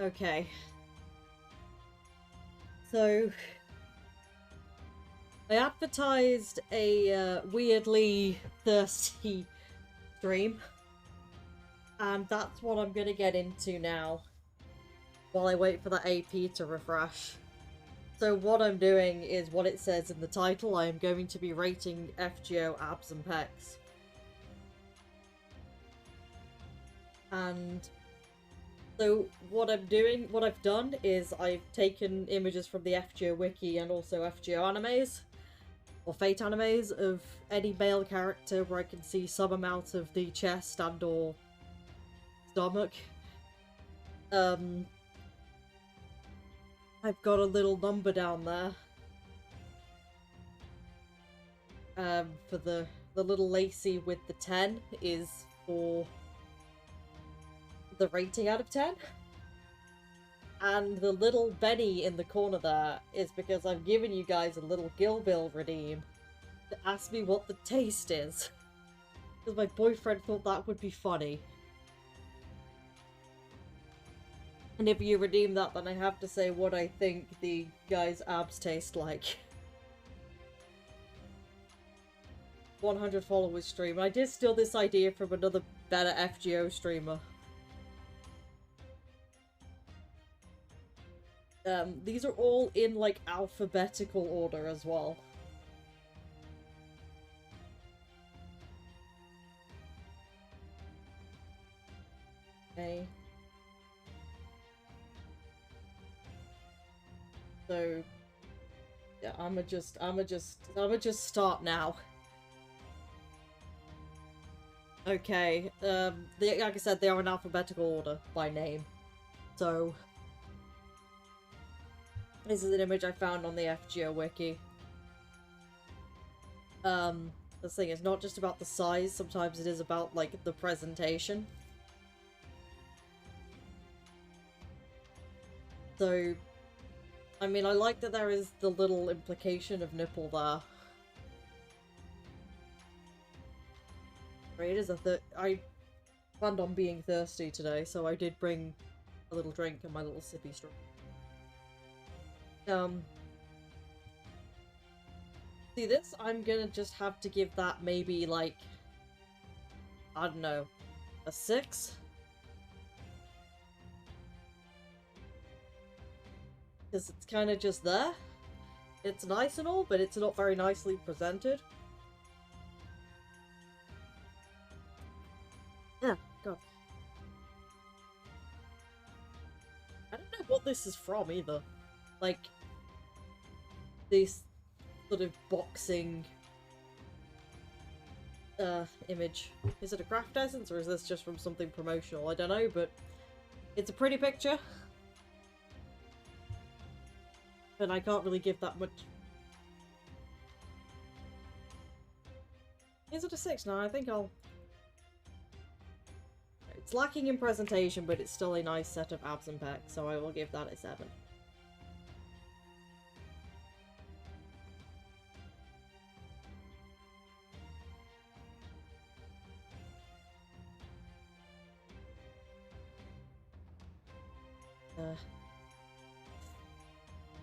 Okay. So, I advertised a weirdly thirsty stream, and that's what I'm gonna get into now while I wait for the AP to refresh. So what I'm doing is what it says in the title. I am going to be rating FGO abs and pecs. And so what I've done is I've taken images from the FGO wiki and also FGO animes, or Fate animes, of any male character where I can see some amount of the chest and or stomach. I've got a little number down there. For the little lacy with the 10 is for the rating out of 10. And the little Benny in the corner there is because I've given you guys a little Gilbill redeem to ask me what the taste is. Because my boyfriend thought that would be funny. And if you redeem that, then I have to say what I think the guy's abs taste like. 100 followers stream. I did steal this idea from another better FGO streamer. These are all in, like, alphabetical order as well. Okay. So, yeah, I'ma just start now. Okay, like I said, they are in alphabetical order by name. So, this is an image I found on the FGO wiki. The thing is not just about the size, sometimes it is about, like, the presentation. So, I mean, I like that there is the little implication of nipple there. Right, it is I planned on being thirsty today, so I did bring a little drink and my little sippy straw. See this? I'm gonna just have to give that maybe, like, I don't know, a 6? Because it's kind of just there. It's nice and all, but it's not very nicely presented. Yeah, God. I don't know what this is from either. Like, this sort of boxing image. Is it a craft essence or is this just from something promotional? I don't know, but it's a pretty picture. And I can't really give that much. Is it a 6? No, I think I'll... It's lacking in presentation, but it's still a nice set of abs and pecs, so I will give that a 7.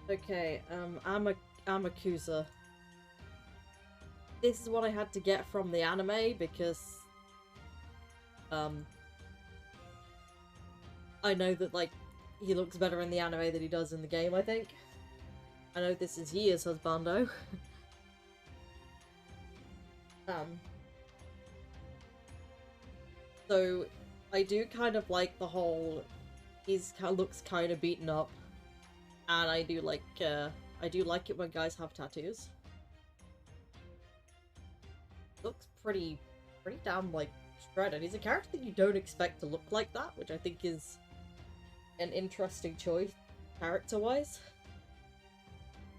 Okay, Amakusa. This is what I had to get from the anime because, I know that, like, he looks better in the anime than he does in the game, I think. I know this is years husbando. So, I do kind of like the whole, looks kind of beaten up. And I do like it when guys have tattoos. Looks pretty damn, like, shredded. He's a character that you don't expect to look like that, which I think is an interesting choice, character-wise.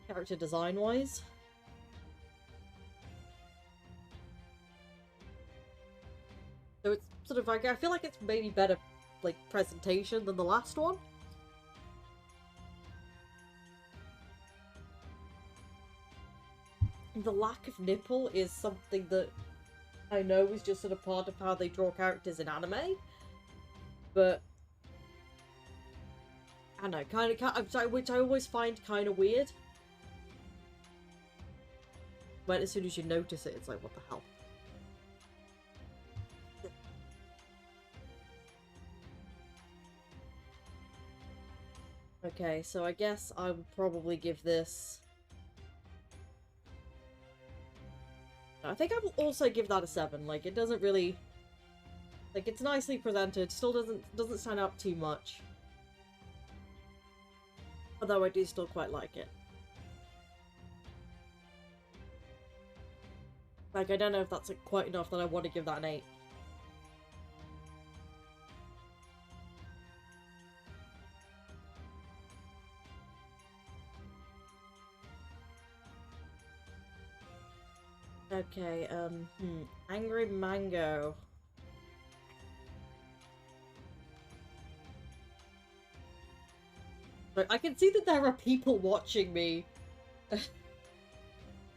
Character design-wise. So it's sort of like, I feel like it's maybe better, like, presentation than the last one. The lack of nipple is something that I know is just sort of part of how they draw characters in anime, but I know, I'm sorry, which I always find kind of weird. But as soon as you notice it, it's like, what the hell? Okay, so I guess I would probably give this... I think I will also give that a 7. Like, it doesn't really... Like, it's nicely presented, still doesn't stand out too much. Although I do still quite like it. Like, I don't know if that's like, quite enough that I want to give that an 8. Okay, Angry Mango. But I can see that there are people watching me.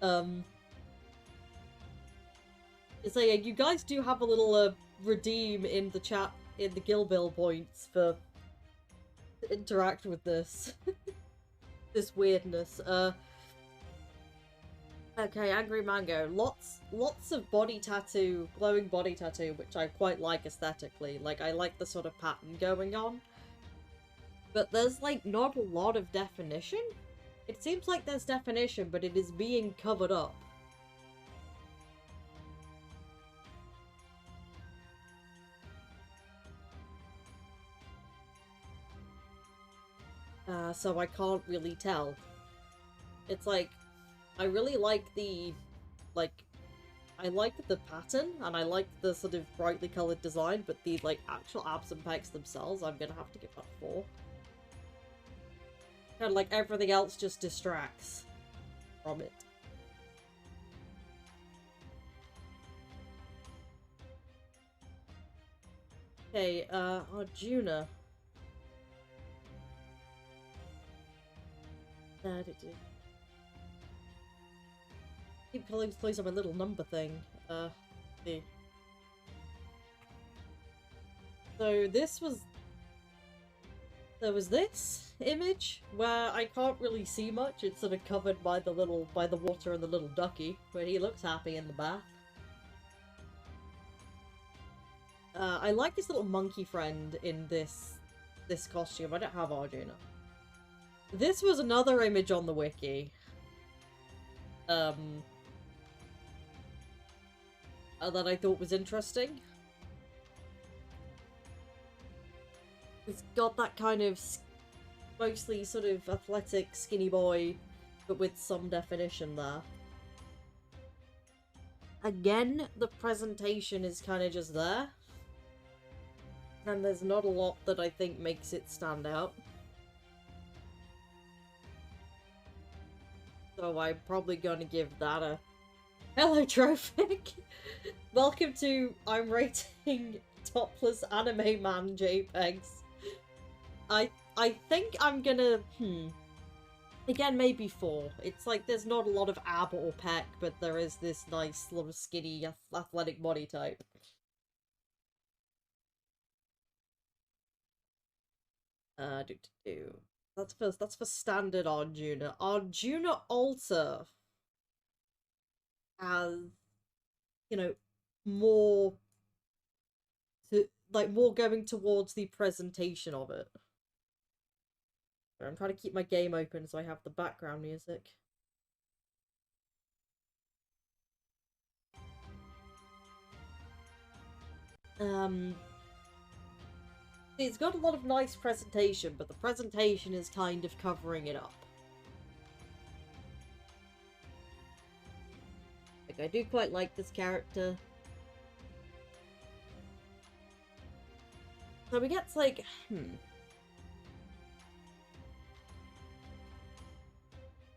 So yeah, you guys do have a little redeem in the chat, in the Gilbill points for interact with this. This weirdness. Okay, Angry Mango. Lots of body tattoo, glowing body tattoo, which I quite like aesthetically. Like, I like the sort of pattern going on. But there's, like, not a lot of definition. It seems like there's definition, but it is being covered up. So I can't really tell. It's like, I really like the, like, I like the pattern, and I like the sort of brightly coloured design, but the, like, actual abs and pecs themselves, I'm gonna have to give that 4. Kind of like everything else just distracts from it. Okay, Arjuna. Keep calling place on my little number thing. See. So this was... There was this image where I can't really see much. It's sort of covered by the water and the little ducky, but he looks happy in the bath. I like his little monkey friend in this costume. I don't have Arjuna. This was another image on the wiki. That I thought was interesting. It's got that kind of mostly sort of athletic skinny boy, but with some definition there. Again, the presentation is kind of just there. And there's not a lot that I think makes it stand out. So I'm probably gonna give that a... Hello, Trophic! Welcome to I'm rating topless anime man JPEGs. I think I'm gonna... Again, maybe 4. It's like there's not a lot of ab or pec, but there is this nice little skinny athletic body type. That's for standard Arjuna. Arjuna Alter has, you know, more going towards the presentation of it. I'm trying to keep my game open so I have the background music. It's got a lot of nice presentation, but the presentation is kind of covering it up. Like, I do quite like this character. So we get like,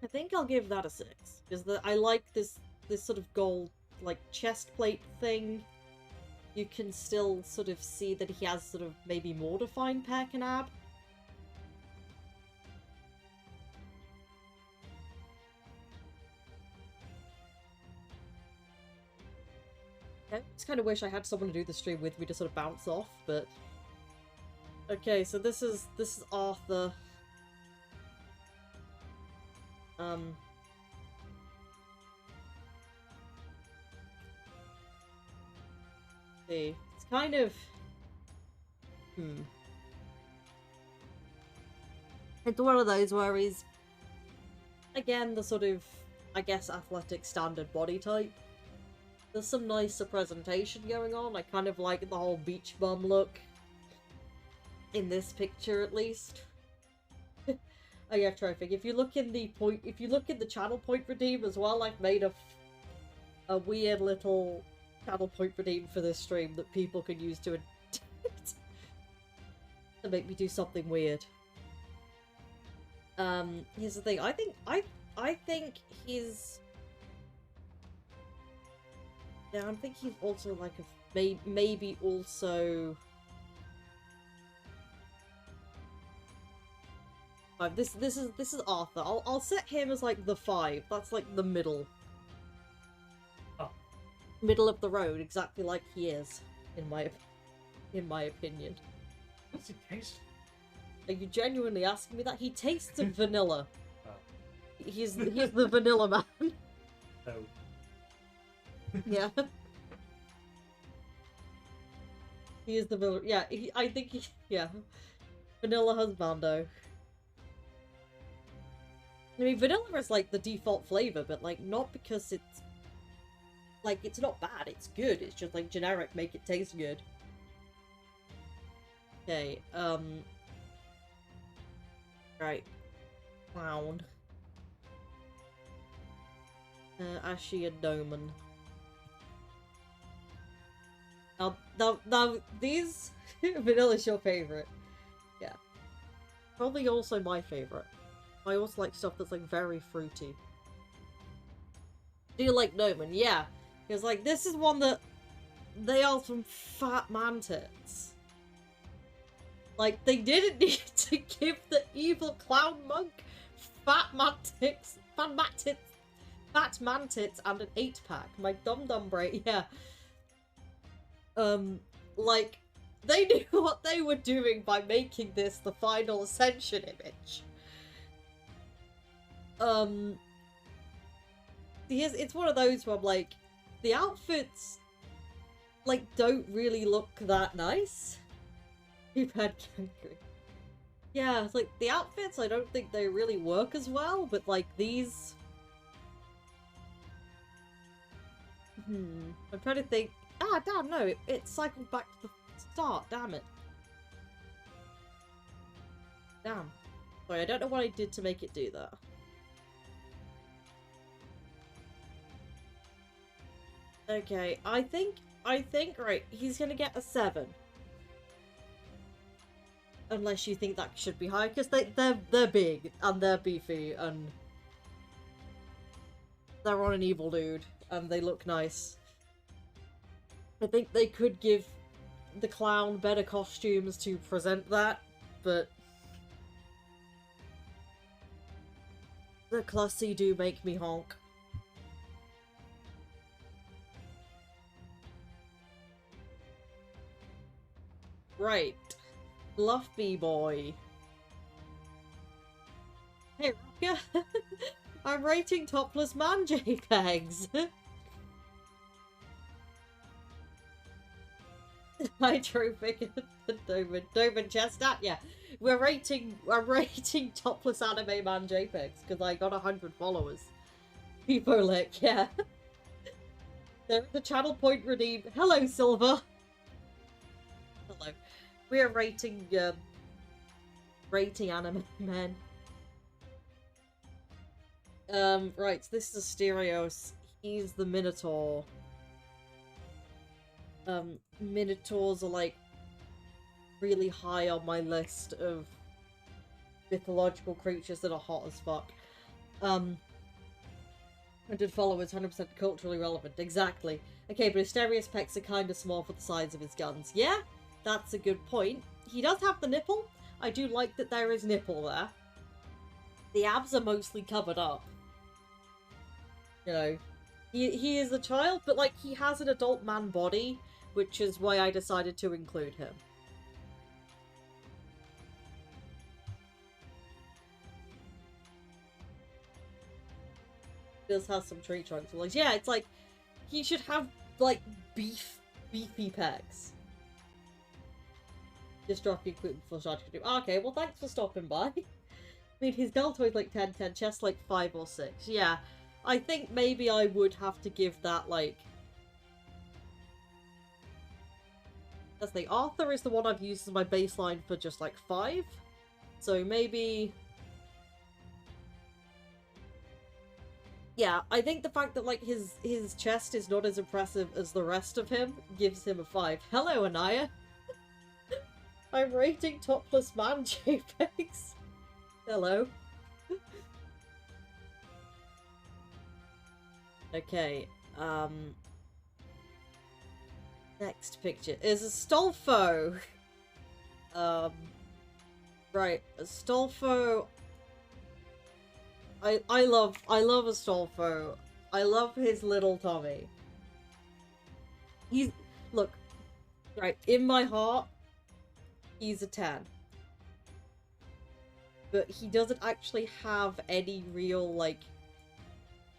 I think I'll give that a 6, because I like this sort of gold, like, chest plate thing. You can still sort of see that he has sort of maybe more defined pec and ab. I just kind of wish I had someone to do the stream with me to sort of bounce off, but... Okay, so this is Arthur. Um, see, it's kind of, it's one of those where he's, again, the sort of, I guess, athletic standard body type. There's some nicer presentation going on. I kind of like the whole beach bum look. In this picture, at least. Oh yeah, Trophic. If you look in the channel point redeem as well, I've made a weird little channel point redeem for this stream that people can use to to make me do something weird. Here's the thing. I think he's. Yeah, I think he's also like a maybe also. This is Arthur. I'll set him as like the 5. That's like the middle. Oh. Middle of the road, exactly like he is, in my opinion. What's it taste? Are you genuinely asking me that? He tastes of vanilla. Oh. He's the vanilla man. Oh. Yeah. He is the vanilla. Yeah, I think he. Yeah. Vanilla husbando. I mean, vanilla is like the default flavor, but like not because it's like it's not bad. It's good. It's just like generic. Make it taste good. Okay. Right. Clown. Ashy and Doman. Now, these vanilla's your favorite. Yeah. Probably also my favorite. I also like stuff that's, like, very fruity. Do you like Noman? Yeah. Because, like, this is one that... They are some fat man tits. Like, they didn't need to give the evil clown monk fat man tits, and an 8-pack. My dum-dum brain, yeah. Like, they knew what they were doing by making this the final Ascension image. It's one of those where I'm like, the outfits, like, don't really look that nice. You've had Cancri. Yeah, it's like, the outfits, I don't think they really work as well, but, like, these... I'm trying to think... Ah, damn, no, it cycled back to the start, damn it. Damn. Sorry, I don't know what I did to make it do that. Okay, I think, right, he's gonna get a 7. Unless you think that should be high, because they're big, and they're beefy, and they're on an evil dude, and they look nice. I think they could give the clown better costumes to present that, but the classy do make me honk. Right. Fluffy boy. Hey, Rocker. I'm rating topless man JPEGs. Hi, Trophic and Doman Chestnut. Yeah, I'm rating topless anime man JPEGs because I got 100 followers. Peopolic, yeah. There's the channel point redeem. Hello, Silver. Hello. We are rating anime men. Right, so this is Asterios. He's the Minotaur. Minotaurs are like really high on my list of mythological creatures that are hot as fuck. 100 followers, 100% culturally relevant. Exactly. Okay, but Asterios' pecs are kind of small for the size of his guns. Yeah? That's a good point. He does have the nipple. I do like that there is nipple there. The abs are mostly covered up. You know, he is a child, but, like, he has an adult man body, which is why I decided to include him. Does have some tree trunks. Like, yeah, it's like he should have like beefy pecs. Just dropping equipment before starting to do. Okay, well thanks for stopping by. I mean, his deltoid like 10-10, chest like 5 or 6. Yeah, I think maybe I would have to give that like. That's the Arthur is the one I've used as my baseline for just like 5. So maybe. Yeah, I think the fact that like his chest is not as impressive as the rest of him gives him a 5. Hello, Anaya. I'm rating topless man JPEGs. Hello. Okay, next picture is a Stolfo. Right, a Stolfo. I love Astolfo. I love his little tummy. He's look, right, in my heart, he's a 10. But he doesn't actually have any real like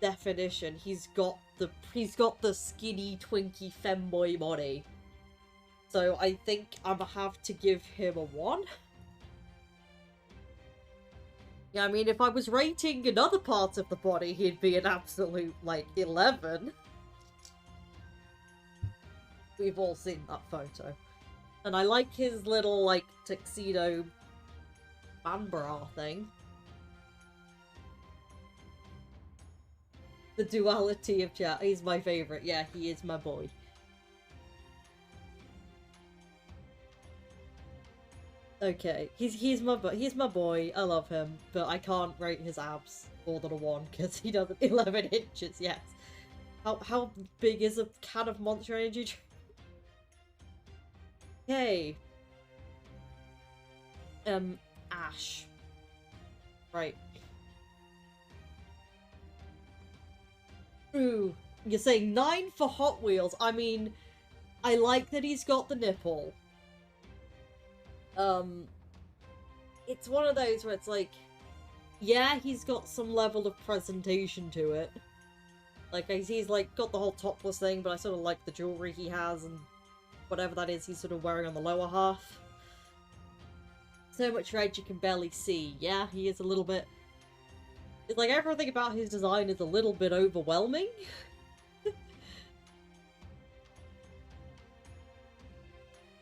definition. He's got the skinny twinky femboy body. So I think I'm gonna have to give him a 1. Yeah, I mean, if I was rating another part of the body, he'd be an absolute, like, 11. We've all seen that photo. And I like his little, like, tuxedo man bra thing. The duality of chat. He's my favourite. Yeah, he is my boy. Okay, he's my boy. I love him, but I can't rate his abs more than a 1 because he doesn't 11 inches. Yes. How big is a can of Monster Energy? Okay. Ash. Right. Ooh, you're saying 9 for Hot Wheels. I mean, I like that he's got the nipple. It's one of those where it's like, yeah, he's got some level of presentation to it. Like, he's like got the whole topless thing, but I sort of like the jewelry he has and whatever that is he's sort of wearing on the lower half. So much red you can barely see. Yeah, he is a little bit. It's like everything about his design is a little bit overwhelming.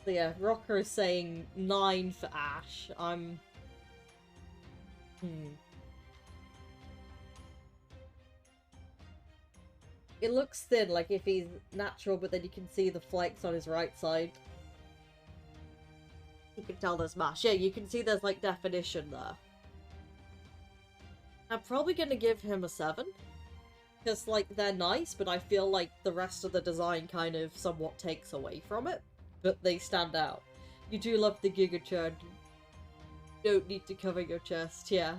So yeah, Rocker is saying 9 for Ash. It looks thin, like if he's natural, but then you can see the flakes on his right side. You can tell there's mash. Yeah, you can see there's like definition there. I'm probably gonna give him a 7. Because, like, they're nice, but I feel like the rest of the design kind of somewhat takes away from it. But they stand out. You do love the Giga Churn. You don't need to cover your chest, yeah.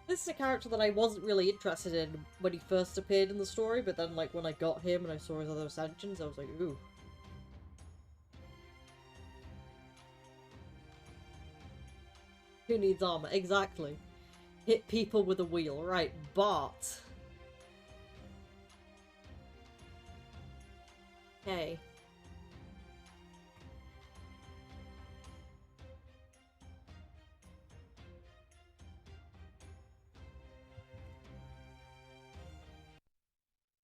This is a character that I wasn't really interested in when he first appeared in the story, but then, like, when I got him and I saw his other ascensions, I was like, ooh. Who needs armor? Exactly. Hit people with a wheel. Right, Bart. Okay.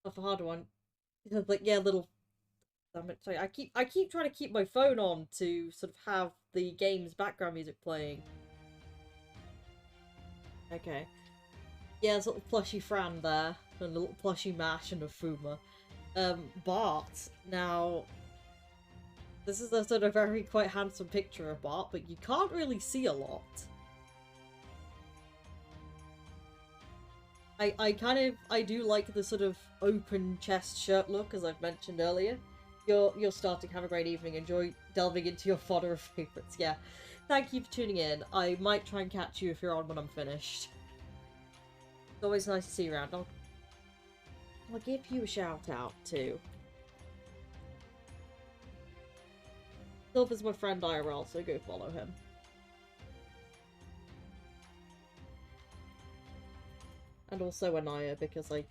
That's a hard one. Because, like, yeah, little. Damn it! Sorry, I keep trying to keep my phone on to sort of have the game's background music playing. Okay. Yeah, there's a little plushy Fran there, and a little plushy Mash and a Fuma. Bart. Now, this is a sort of very quite handsome picture of Bart, but you can't really see a lot. I do like the sort of open chest shirt look, as I've mentioned earlier. You're starting. Have a great evening. Enjoy delving into your fodder of favourites. Yeah. Thank you for tuning in. I might try and catch you if you're on when I'm finished. It's always nice to see you around. I'll give you a shout out too. Silver's my friend IRL, so go follow him. And also Anaya, because, like...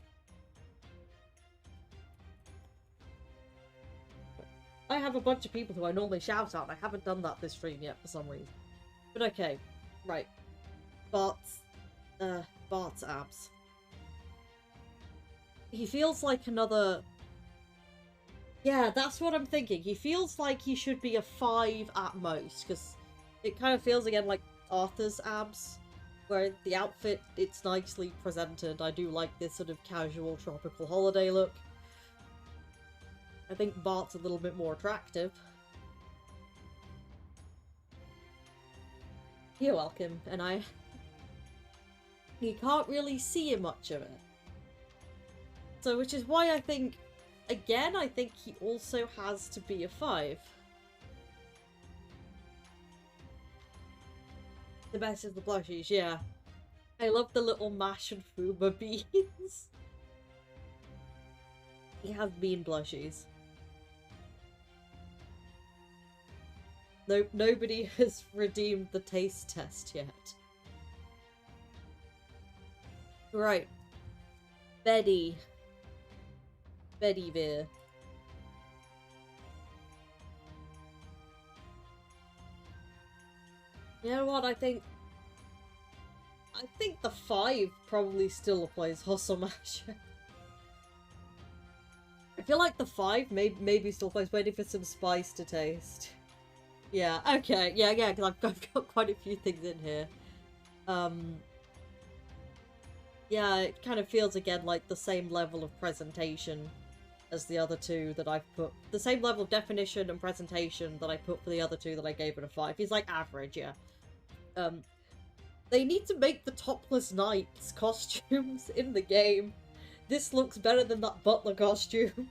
I have a bunch of people who I normally shout out, and I haven't done that this stream yet for some reason. But okay. Right. Bart's abs. He feels like another... Yeah, that's what I'm thinking. He feels like he should be a 5 at most, because it kind of feels again like Arthur's abs, where the outfit, it's nicely presented. I do like this sort of casual tropical holiday look. I think Bart's a little bit more attractive. You're welcome, and you can't really see much of it. So, which is why I think, again, I think he also has to be a 5. The best is the blushies, yeah. I love the little mash and fuba beans. He has bean blushies. Nope, nobody has redeemed the taste test yet. Right. Betty. Betty Veer. You know what, I think the 5 probably still applies Hosomasha. I feel like the 5 maybe still applies, waiting for some spice to taste. Yeah, okay, yeah, because I've got quite a few things in here. Yeah, it kind of feels again like the same level of presentation as the other two that I've put. The same level of definition and presentation that I put for the other two that I gave it a 5. He's like average, yeah. They need to make the topless knights costumes in the game. This looks better than that butler costume.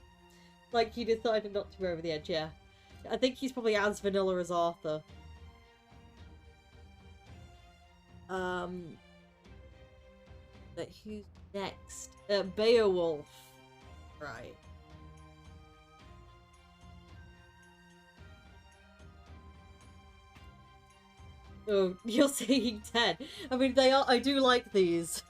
Like, he decided not to go over the edge, yeah. I think he's probably as vanilla as Arthur. But who's next? Beowulf. Right. Oh, you're saying 10. I mean, I do like these.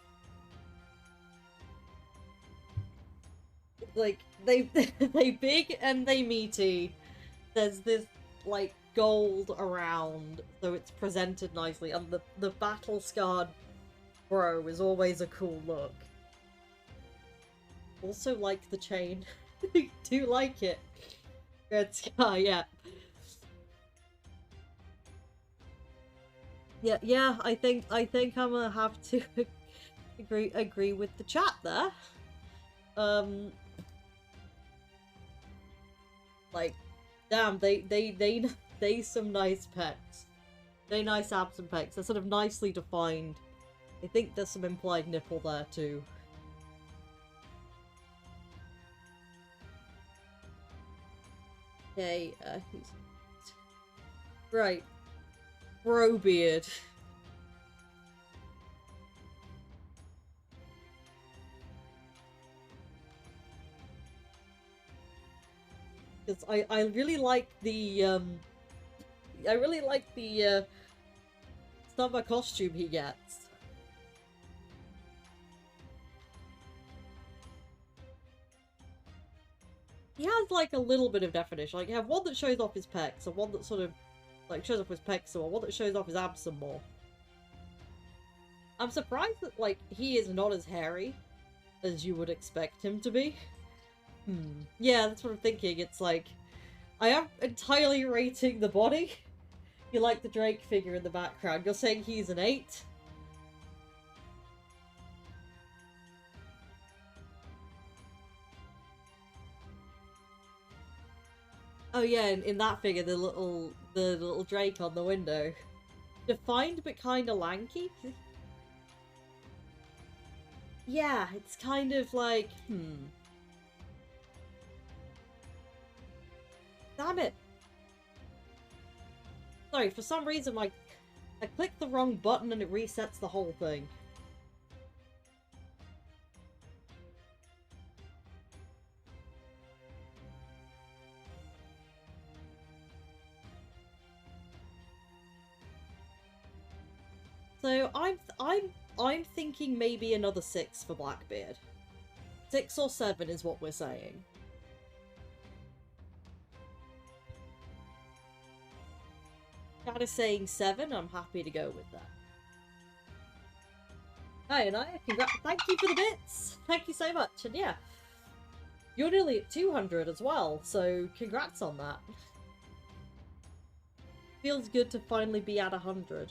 Like, they big and they meaty. There's this, like, gold around, so it's presented nicely. And the battle-scarred bro is always a cool look. Also like the chain. Do like it. Red Sky, yeah. Yeah, I think I'm gonna have to agree with the chat there. Like, damn, they some nice pecs. They nice abs and pecs. They're sort of nicely defined. I think there's some implied nipple there too. Okay, who's... Right. Brobeard. Because I really like the, I really like the, summer costume he gets. He has, like, a little bit of definition. Like, you have one that shows off his pecs, and one that sort of, like, shows off his pecs some more, one that shows off his abs some more. I'm surprised that, like, he is not as hairy as you would expect him to be. Yeah, that's what I'm thinking. It's like, I am entirely rating the body. You like the Drake figure in the background. You're saying he's an 8? Oh yeah, in that figure, the little Drake on the window. Defined but kinda lanky? Yeah, it's kind of like, Damn it! Sorry, for some reason, I clicked the wrong button and it resets the whole thing. So I'm I'm thinking maybe another 6 for Blackbeard. 6 or 7 is what we're saying. Kind of saying 7, I'm happy to go with that. Hi, Anaya, thank you for the bits! Thank you so much, and yeah. You're nearly at 200 as well, so congrats on that. Feels good to finally be at 100.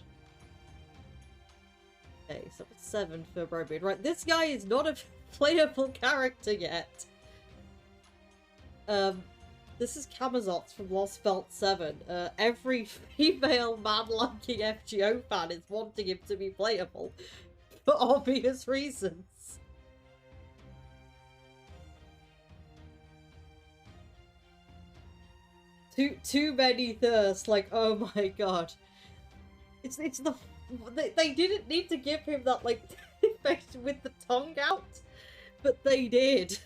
Okay, so it's 7 for Brobeard. Right, this guy is not a playable character yet. This is Camazotz from Lost Belt 7. Every female man-liking FGO fan is wanting him to be playable. For obvious reasons. Too many thirst, like, oh my god. It's the... They didn't need to give him that, like, effect with the tongue out, but they did.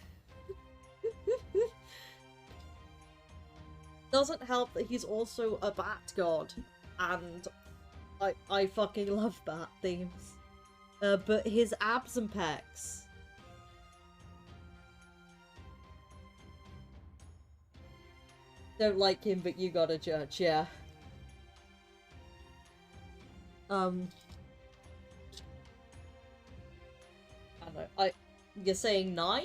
Doesn't help that he's also a bat god, and I fucking love bat themes. But his abs and pecs. Don't like him, but you gotta judge, yeah. I don't know, you're saying 9?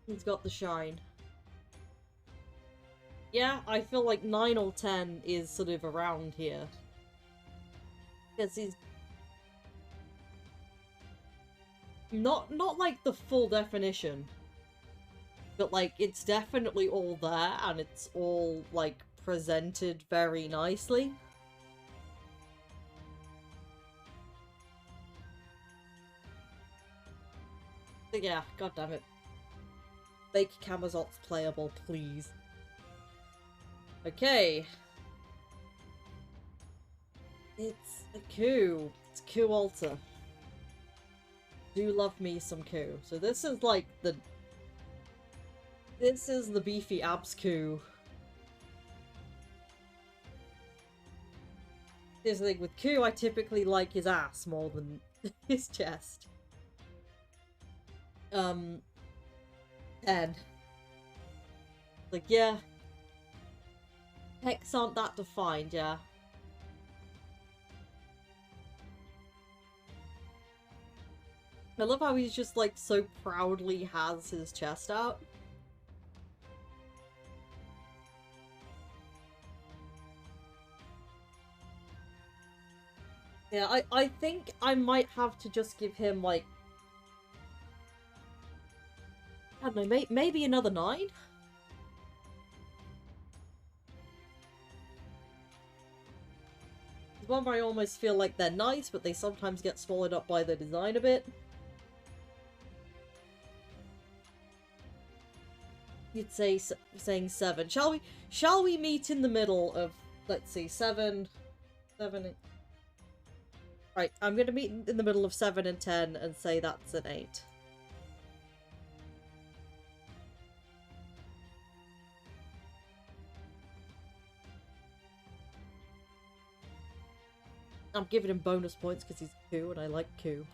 He's got the shine. Yeah, I feel like 9 or 10 is sort of around here. Because he's... Not like the full definition. But, like, it's definitely all there, and it's all, like, presented very nicely. But yeah, goddammit. Make Camazotz playable, please. Okay. It's a coup. It's coup alter. Do love me some coup. So this is like the... This is the beefy abs coup. Here's the thing, with coup I typically like his ass more than his chest. 10. Like, yeah. Pecs aren't that defined, yeah. I love how he's just, like, so proudly has his chest out. Yeah, I think I might have to just give him, like... I don't know, maybe another 9? There's one where I almost feel like they're nice, but they sometimes get swallowed up by the design a bit. You'd say saying 7. Shall we meet in the middle of, let's see, 7, 8. Right, I'm gonna meet in the middle of 7 and 10 and say that's an 8. I'm giving him bonus points because he's coup and I like coup.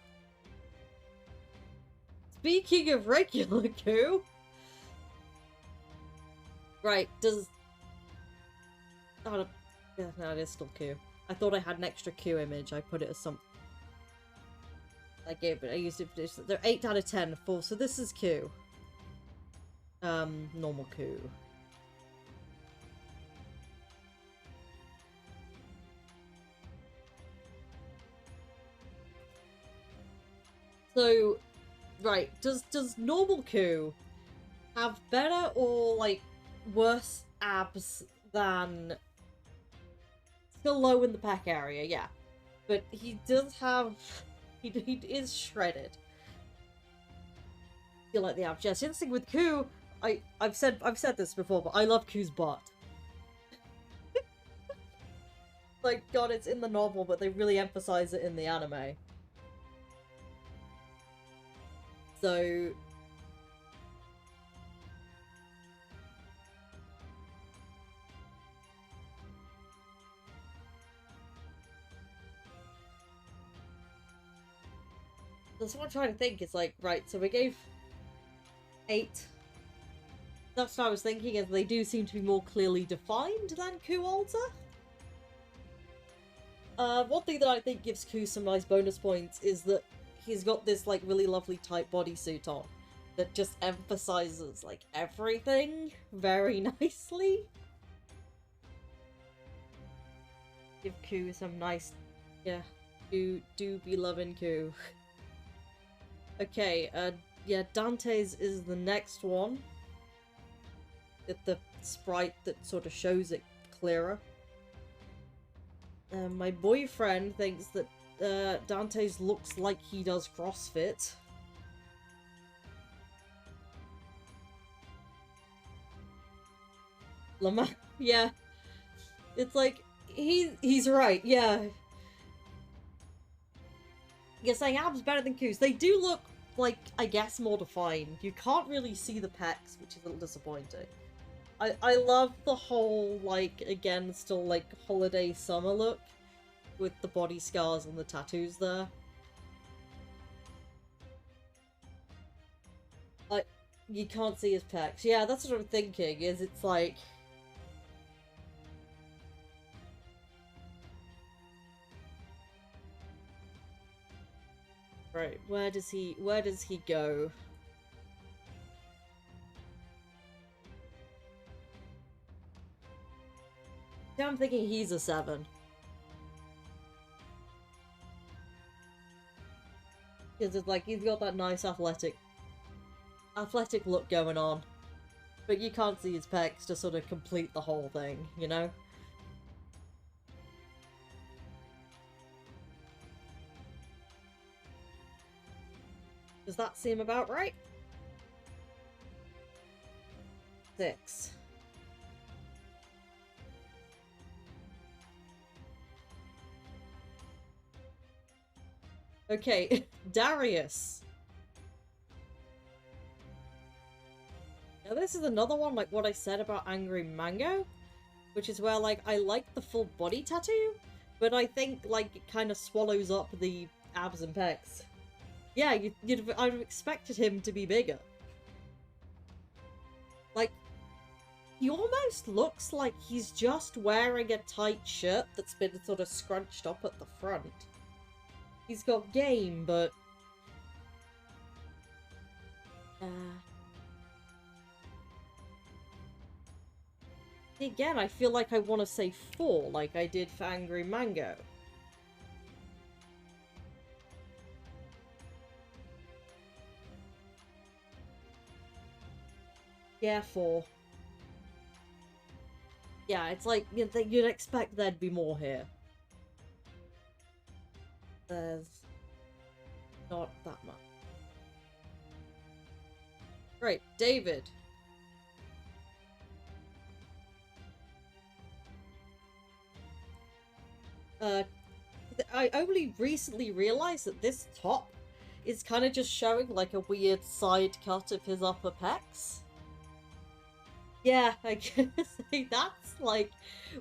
Speaking of regular coup... Right, does... Oh, yeah, no, it is still coup. I thought I had an extra Q image. I put it as some... I used it for... They're 8 out of 10. 4, so this is Q. Normal Q. So, right, does normal Q have better or, like, worse abs than... Still low in the pec area, yeah. But he does have... He is shredded. I feel like the abs. Yes, the other thing with Ku, I've said this before, but I love Ku's butt. Like, God, it's in the novel, but they really emphasize it in the anime. So... That's what I'm trying to think. It's like, right, so we gave 8. That's what I was thinking, is they do seem to be more clearly defined than Ku Alter. One thing that I think gives Ku some nice bonus points is that he's got this, like, really lovely tight bodysuit on that just emphasizes, like, everything very nicely. Give Ku some nice... Yeah, do be loving Ku. Okay, yeah, Dante's is the next one. The sprite that sort of shows it clearer. My boyfriend thinks that Dante's looks like he does CrossFit. Lamar, yeah. It's like, he's right, yeah. You're saying abs better than Ku's. They do look, like, I guess, more defined. You can't really see the pecs, which is a little disappointing. I love the whole, like, again, still, like, holiday summer look with the body scars and the tattoos there. You can't see his pecs. Yeah, that's what I'm thinking, is it's like... Right, where does he go? Yeah, I'm thinking he's a 7. Because it's like, he's got that nice athletic look going on. But you can't see his pecs to sort of complete the whole thing, you know? Does that seem about right? 6. Okay, Darius. Now this is another one, like what I said about Angry Mango, which is where, like, I like the full body tattoo, but I think, like, it kind of swallows up the abs and pecs. Yeah, I'd have expected him to be bigger. Like, he almost looks like he's just wearing a tight shirt that's been sort of scrunched up at the front. He's got game, but... Again, I feel like I want to say 4, like I did for Angry Mango. Yeah, 4. Yeah, it's like, you'd expect there'd be more here. There's not that much. Right, David. I only recently realized that this top is kind of just showing like a weird side cut of his upper pecs. Yeah, I guess that's like,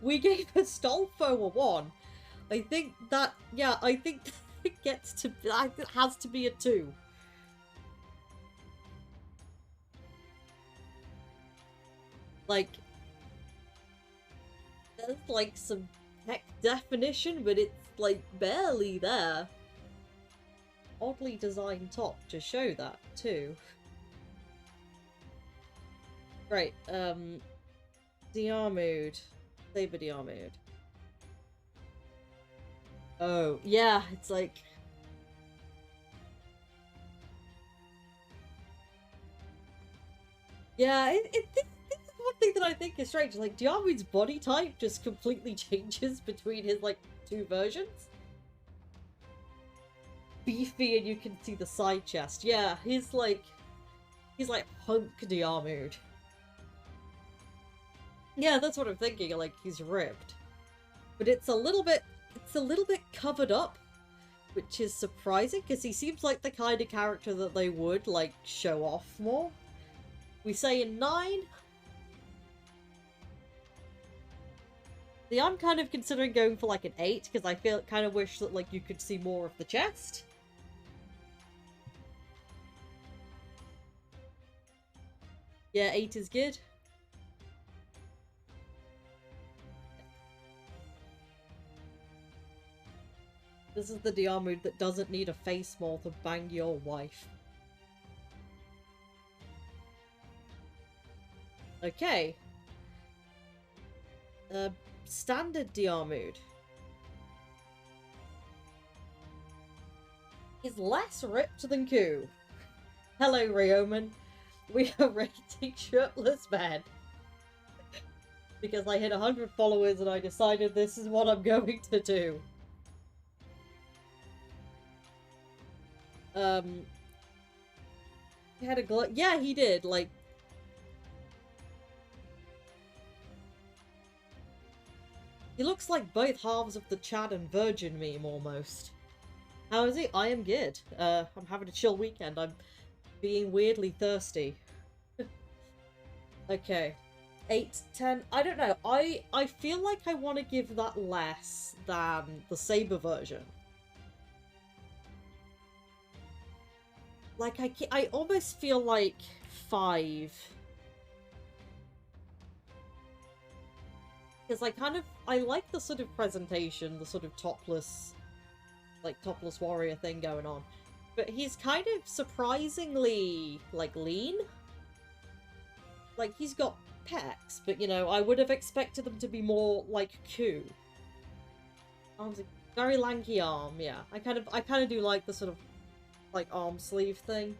we gave Astolfo a 1. I think that, yeah, I think it gets to, it has to be a 2. Like, there's like some pec definition, but it's like barely there. Oddly designed top to show that too. Right, Diarmuid. Saber Diarmuid. Oh, yeah, it's like... Yeah, this is one thing that I think is strange. Like, Diarmuid's body type just completely changes between his, like, 2 versions. Beefy, and you can see the side chest. Yeah, he's like hunk Diarmuid. Yeah, that's what I'm thinking, like, he's ripped. But it's a little bit covered up, which is surprising, because he seems like the kind of character that they would, like, show off more. We say in 9. See, I'm kind of considering going for, like, an 8, because I kind of wish that, like, you could see more of the chest. Yeah, 8 is good. This is the DR mood that doesn't need a face mole to bang your wife. Okay. Standard DR mood. Is less ripped than Ku. Hello, Ryoman. We are rating shirtless men. Because I hit 100 followers and I decided this is what I'm going to do. He had a glow. Yeah, he did. Like, he looks like both halves of the Chad and Virgin meme almost. How is he? I am good. I'm having a chill weekend. I'm being weirdly thirsty. Okay. 8, 10. I don't know. I feel like I want to give that less than the Saber version. Like, I almost feel like 5. Because I like the sort of presentation, the sort of topless, like, topless warrior thing going on. But he's kind of surprisingly, like, lean. Like, he's got pecs, but, you know, I would have expected them to be more like Ku. Arms are very lanky arm, yeah. I kind of do like the sort of, like, arm sleeve thing.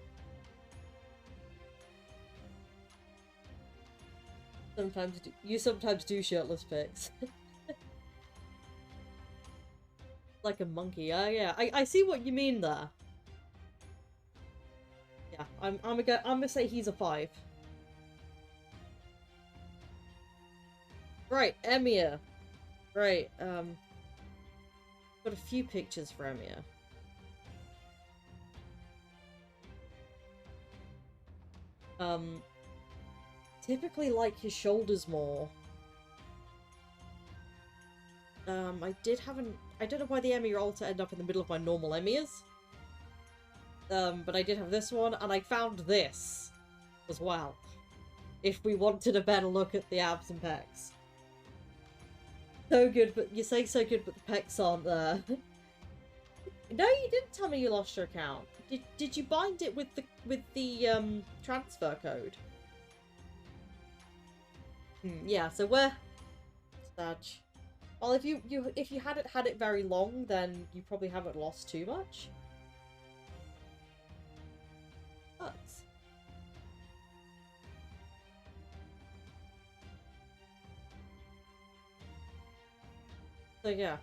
You sometimes do shirtless pics. Like a monkey, yeah. I see what you mean there. Yeah, I'm gonna say he's a 5. Right, Emir. Right, got a few pictures for Emir. Typically like his shoulders more. I don't know why the Emir altar ended up in the middle of my normal Emirs. But I did have this one, and I found this as well. If we wanted a better look at the abs and pecs. So good, but you say so good, but the pecs aren't there. No, you didn't tell me you lost your account. Did you bind it with the transfer code? Yeah, so we're Stadge. Well, if you had it very long, then you probably haven't lost too much. But so yeah.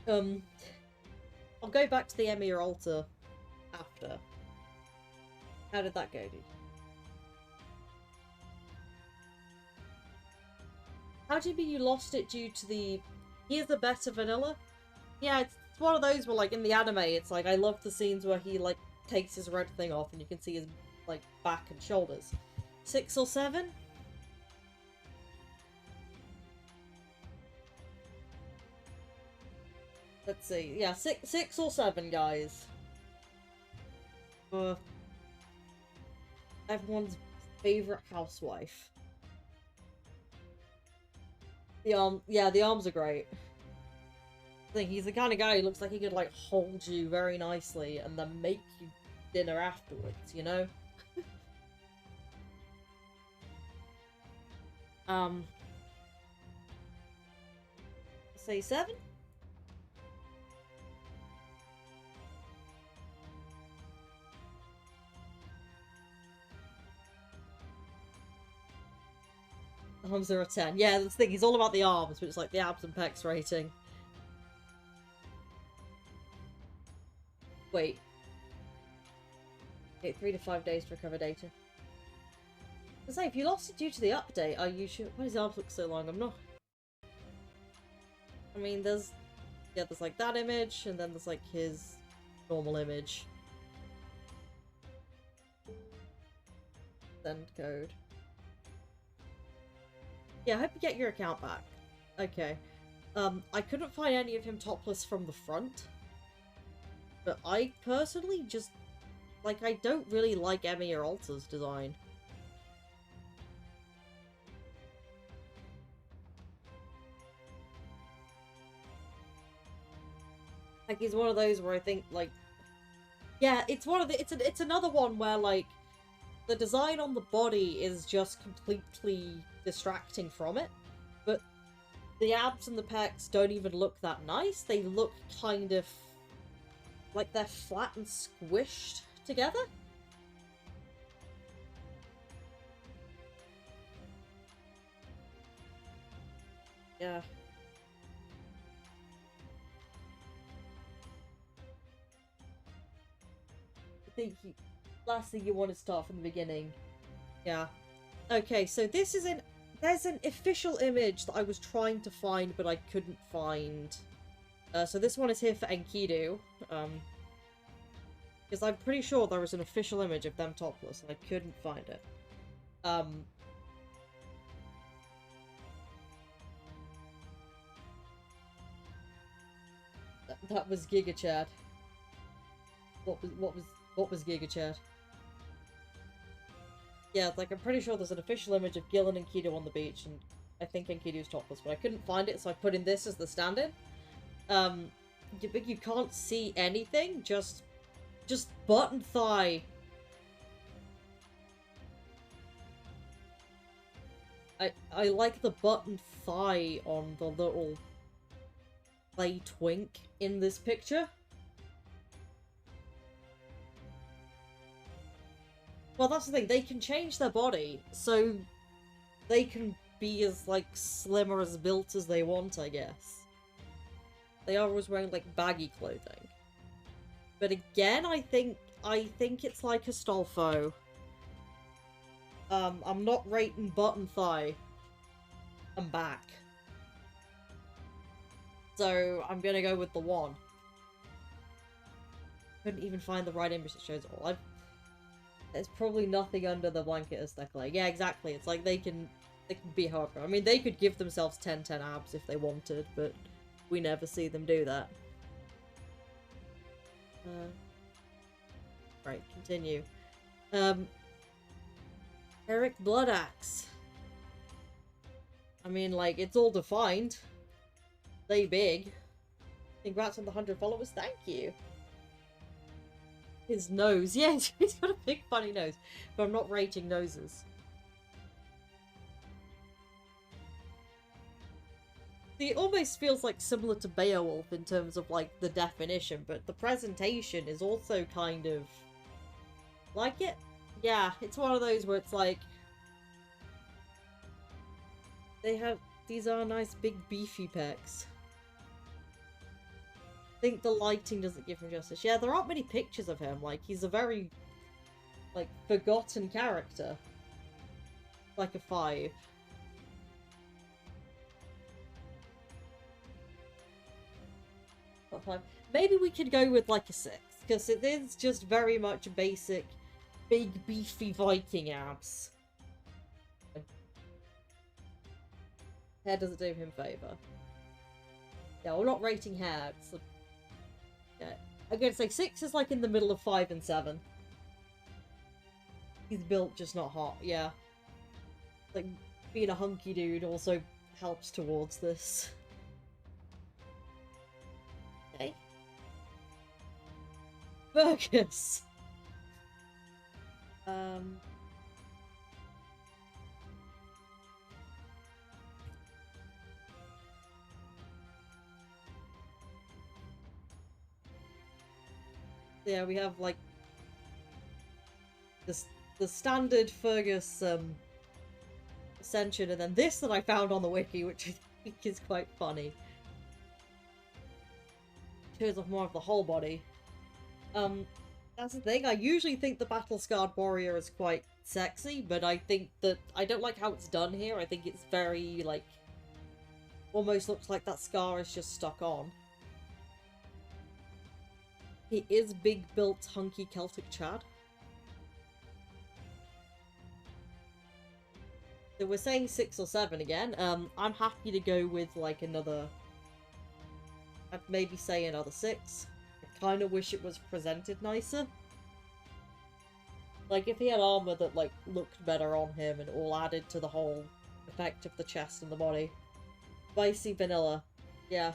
I'll go back to the Emir altar after. How did that go, dude? How do you mean you lost it due to the... Here's the better vanilla? Yeah, it's one of those where, like, in the anime, it's like, I love the scenes where he, like, takes his red thing off and you can see his, like, back and shoulders. 6 or 7? Let's see. Yeah, 6 or 7, guys. Everyone's favorite housewife. Yeah, the arms are great. I think he's the kind of guy who looks like he could, like, hold you very nicely and then make you dinner afterwards, you know? Say 7? Arms are a 10. Yeah, that's the thing, he's all about the arms, but it's like the abs and pecs rating. Wait. Take 3 to 5 days to recover data. I say, if you lost it due to the update, are you sure? Why does his arms look so long? I'm not... I mean, there's like that image, and then there's like his normal image. Send code. Yeah, I hope you get your account back. Okay. I couldn't find any of him topless from the front. But I personally just... Like, I don't really like Emir Alta's design. Like, he's one of those where I think, like... Yeah, it's one of the... It's another one where, like, the design on the body is just completely distracting from it. But the abs and the pecs don't even look that nice. They look kind of... like they're flat and squished together. Yeah. I think last thing you want to start from the beginning. Yeah. Okay, so this is an... There's an official image that I was trying to find, but I couldn't find. So this one is here for Enkidu. Because I'm pretty sure there was an official image of them topless, and I couldn't find it. That was Giga Chad. What was Giga Chad? Yeah, like, I'm pretty sure there's an official image of Gil and Enkidu on the beach, and I think Enkidu's topless, but I couldn't find it, so I put in this as the stand-in. You can't see anything, just butt and thigh. I like the butt and thigh on the little play twink in this picture. Well, that's the thing, they can change their body, so they can be as, like, slim or as built as they want, I guess. They are always wearing, like, baggy clothing. But again, I think it's like Astolfo. I'm not rating butt and thigh. I'm back. So, I'm gonna go with the one. Couldn't even find the right image that shows it all. There's probably nothing under the blanket aesthetically. Yeah, exactly. It's like they can be however. I mean, they could give themselves 10-10 abs if they wanted, but we never see them do that. Right, continue. Eric Bloodaxe. I mean, like, it's all defined. They big. Congrats on the 100 followers. Thank you. His nose. Yeah, he's got a big funny nose. But I'm not rating noses. It almost feels like similar to Beowulf in terms of, like, the definition, but the presentation is also kind of like it. Yeah, it's one of those where it's like these are nice big beefy pecs. I think the lighting doesn't give him justice. Yeah, there aren't many pictures of him. Like, he's a very, like, forgotten character. Like a 5. Not 5. Maybe we could go with, like, a 6. Because it is just very much basic, big, beefy Viking abs. Hair doesn't do him favour. Yeah, we're not rating hair. It's yeah. I'm gonna say 6 is like in the middle of 5 and 7. He's built, just not hot, yeah. Like, being a hunky dude also helps towards this. Okay. Fergus! Yeah, we have, like, the standard Fergus, Ascension, and then this that I found on the wiki, which I think is quite funny. Shows off more of the whole body. That's the thing, I usually think the battle-scarred warrior is quite sexy, but I think that I don't like how it's done here. I think it's very, like, almost looks like that scar is just stuck on. He is big-built, hunky Celtic Chad. So we're saying 6 or 7 again. I'm happy to go with, like, another... I'd maybe say another 6. I kind of wish it was presented nicer. Like, if he had armor that, like, looked better on him and all added to the whole effect of the chest and the body. Spicy vanilla. Yeah.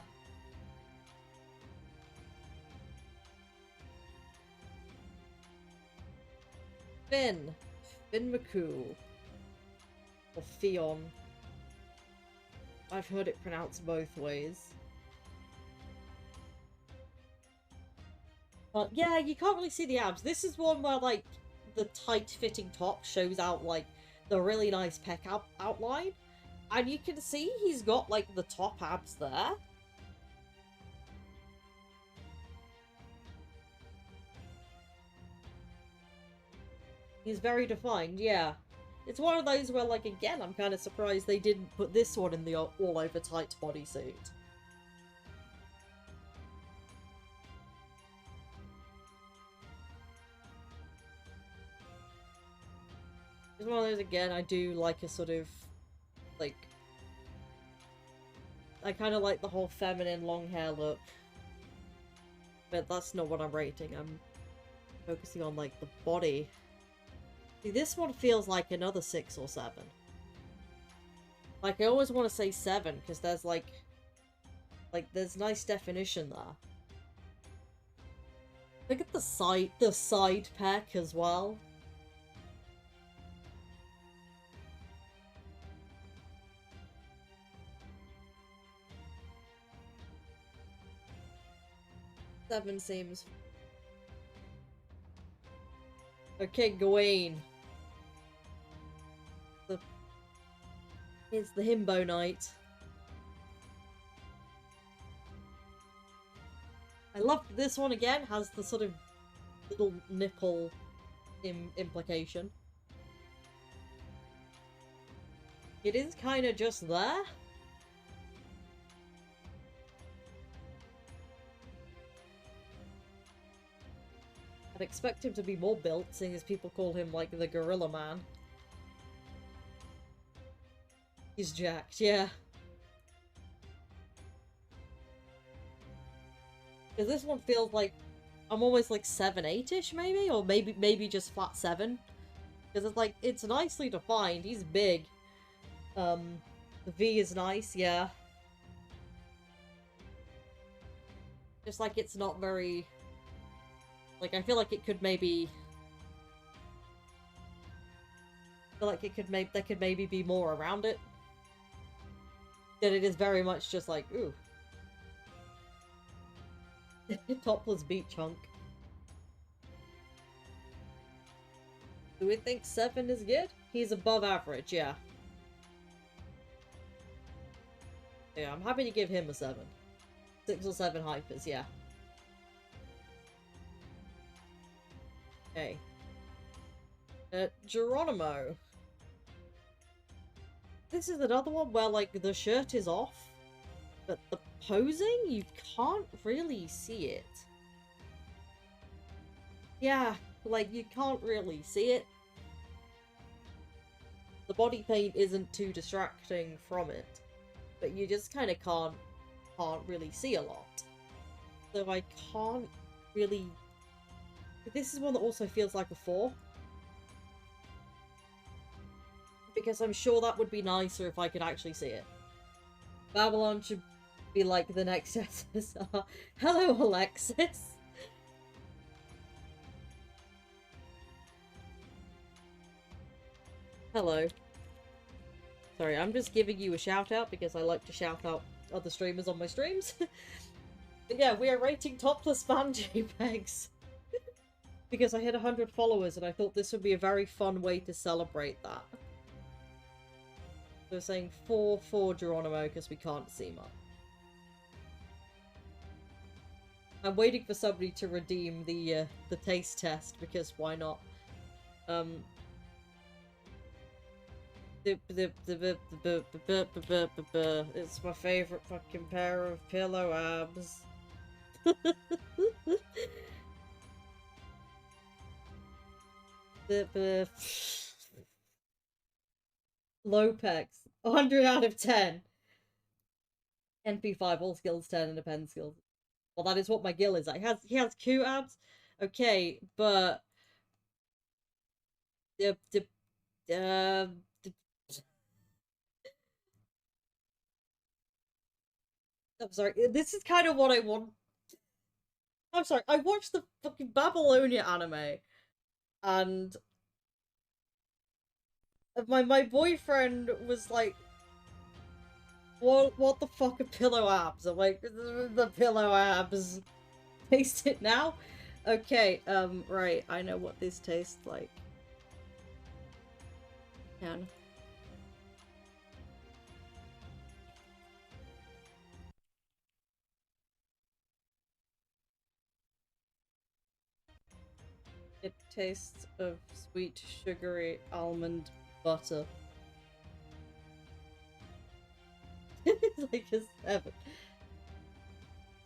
Finn. Finn McCool. Or Fion. I've heard it pronounced both ways. But yeah, you can't really see the abs. This is one where, like, the tight-fitting top shows out, like, the really nice pec outline. And you can see he's got, like, the top abs there. He's very defined, yeah. It's one of those where, like, again, I'm kind of surprised they didn't put this one in the all-over tight bodysuit. It's one of those, again, I do like a sort of, like... I kind of like the whole feminine long hair look. But that's not what I'm rating. I'm focusing on, like, the body. See, this one feels like another 6 or 7. Like, I always want to say 7, because there's, like, there's nice definition there. Look at the side pec as well. Seven seems... Okay, Gawain. It's the himbo night. I love this one again, has the sort of little nipple implication. It is kind of just there. I'd expect him to be more built, seeing as people call him, like, the Gorilla Man. He's jacked, yeah. Because this one feels like I'm almost like 7, 8-ish maybe? Or maybe just flat 7. Because it's like, it's nicely defined. He's big. The V is nice, yeah. Just like it's not very... Like, I feel like it could maybe... I feel like it could there could maybe be more around it. That it is very much just like, ooh. Topless beach hunk. Do we think 7 is good? He's above average, yeah. Yeah, I'm happy to give him a 7. 6 or 7 hypers, yeah. Okay. Geronimo. This is another one where, like, the shirt is off, but the posing, you can't really see it. Yeah, like, you can't really see it. The body paint isn't too distracting from it, but you just kind of can't really see a lot. So I can't really... This is one that also feels like a 4. Because I'm sure that would be nicer if I could actually see it. Babylon should be like the next SSR. Hello, Alexis! Hello. Sorry, I'm just giving you a shout out because I like to shout out other streamers on my streams. But yeah, we are rating topless fan JPEGs. Because I hit 100 followers and I thought this would be a very fun way to celebrate that. So we're saying 4 for Geronimo because we can't see much. I'm waiting for somebody to redeem the taste test because why not? It's my favorite fucking pair of pillow abs. Low pecs. 100 out of 10. NP5, all skills 10 and a pen skills. Well, that is what my gill is. He has Q abs. Okay, but I'm sorry. This is kind of what I want. I'm sorry. I watched the fucking Babylonia anime, and My boyfriend was like, what the fuck are pillow abs? I'm like, the pillow abs. Taste it now? Okay, right, I know what this tastes like. Can. It tastes of sweet, sugary almond butter. It's like a 7.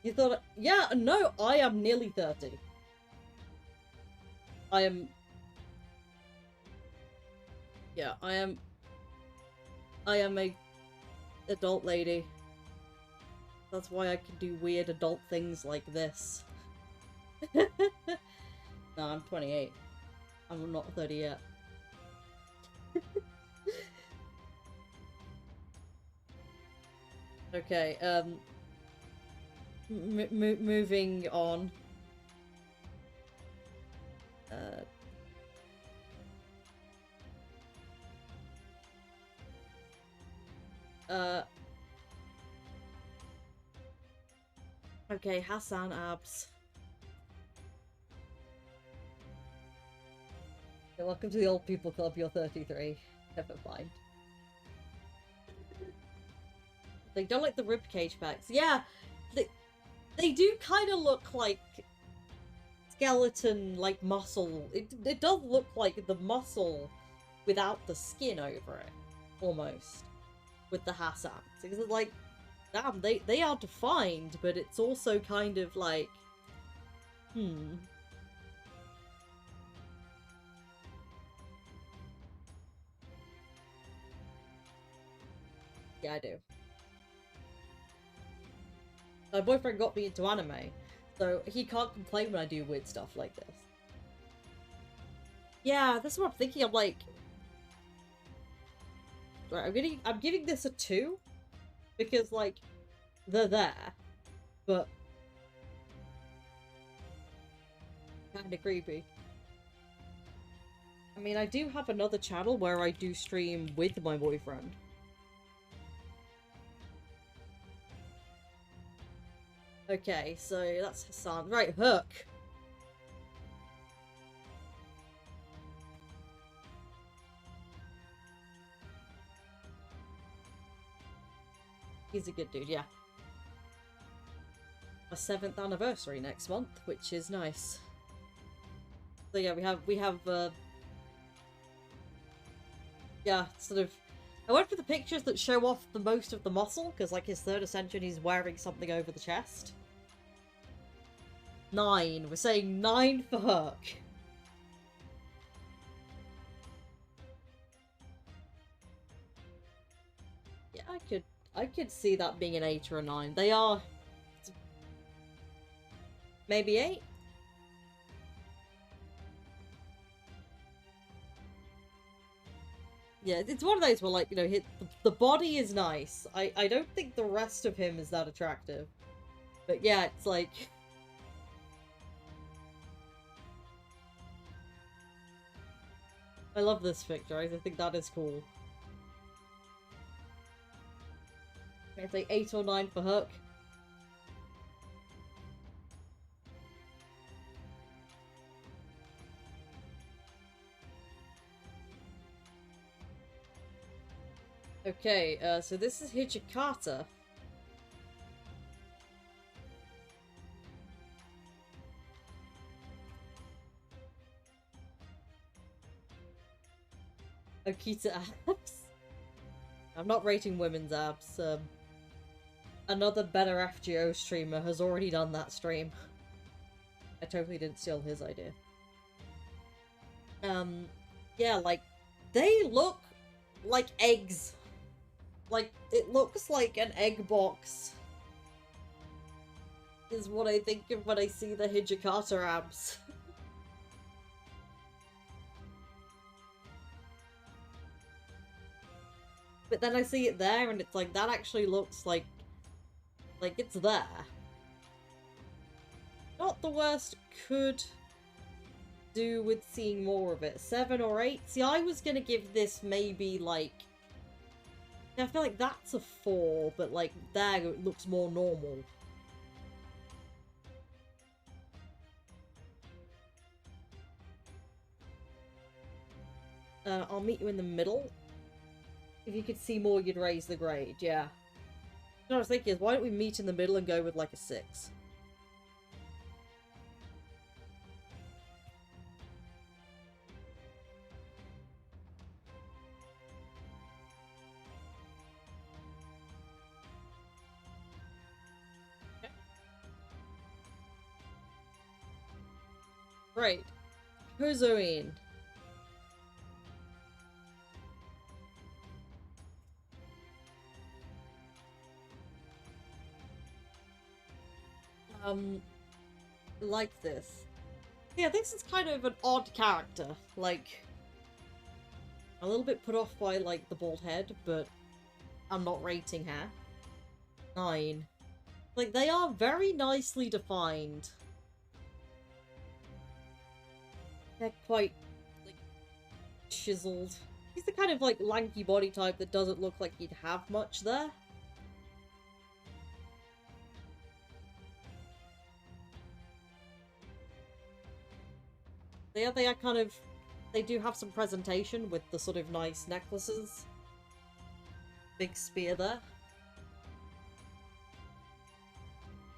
You thought, yeah, no, I am nearly 30. I am, yeah, I am a adult lady. That's why I can do weird adult things like this. No, I'm 28. I'm not 30 yet. Okay, moving on. Okay, Hassan abs. Okay, welcome to the old people club, you're 33. Never mind. They don't like the ribcage pecs. Yeah, they do kind of look like skeleton, like muscle. It does look like the muscle without the skin over it, almost, with the Hassans. Because it's like, damn, they are defined, but it's also kind of like, Yeah, I do. My boyfriend got me into anime, so he can't complain when I do weird stuff like this. Yeah, that's what I'm thinking. I'm like, right, I'm giving this a 2 because like they're there, but kind of creepy. I mean, I do have another channel where I do stream with my boyfriend. Okay, so that's Hassan. Right, Hook. He's a good dude, yeah. Our 7th anniversary next month, which is nice. So yeah, we have yeah, sort of. I went for the pictures that show off the most of the muscle, because like his 3rd ascension, he's wearing something over the chest. 9. We're saying 9 for Hook. Yeah, I could see that being an 8 or a 9. They are maybe 8. Yeah, it's one of those where, like, you know, the body is nice. I don't think the rest of him is that attractive. But yeah, it's like... I love this picture. I think that is cool. I'd say 8 or 9 for Hook. Okay, so this is Hijikata. Okita abs. I'm not rating women's abs. Another better FGO streamer has already done that stream. I totally didn't steal his idea. Yeah, like, they look like eggs. Like, it looks like an egg box. Is what I think of when I see the Hijikata abs. But then I see it there and it's like, that actually looks like it's there. Not the worst, could do with seeing more of it. 7 or 8? See, I was gonna give this maybe, like... I feel like that's a 4, but, like, there it looks more normal. I'll meet you in the middle. If you could see more, you'd raise the grade, yeah. What I was thinking is, why don't we meet in the middle and go with, like, a 6? Right. Huzoin. Like this. Yeah, this is kind of an odd character. Like, a little bit put off by, like, the bald head, but I'm not rating her. 9. Like, they are very nicely defined. They're quite, like, chiseled. He's the kind of, like, lanky body type that doesn't look like he'd have much there. Yeah, they are kind of... They do have some presentation with the sort of nice necklaces. Big spear there.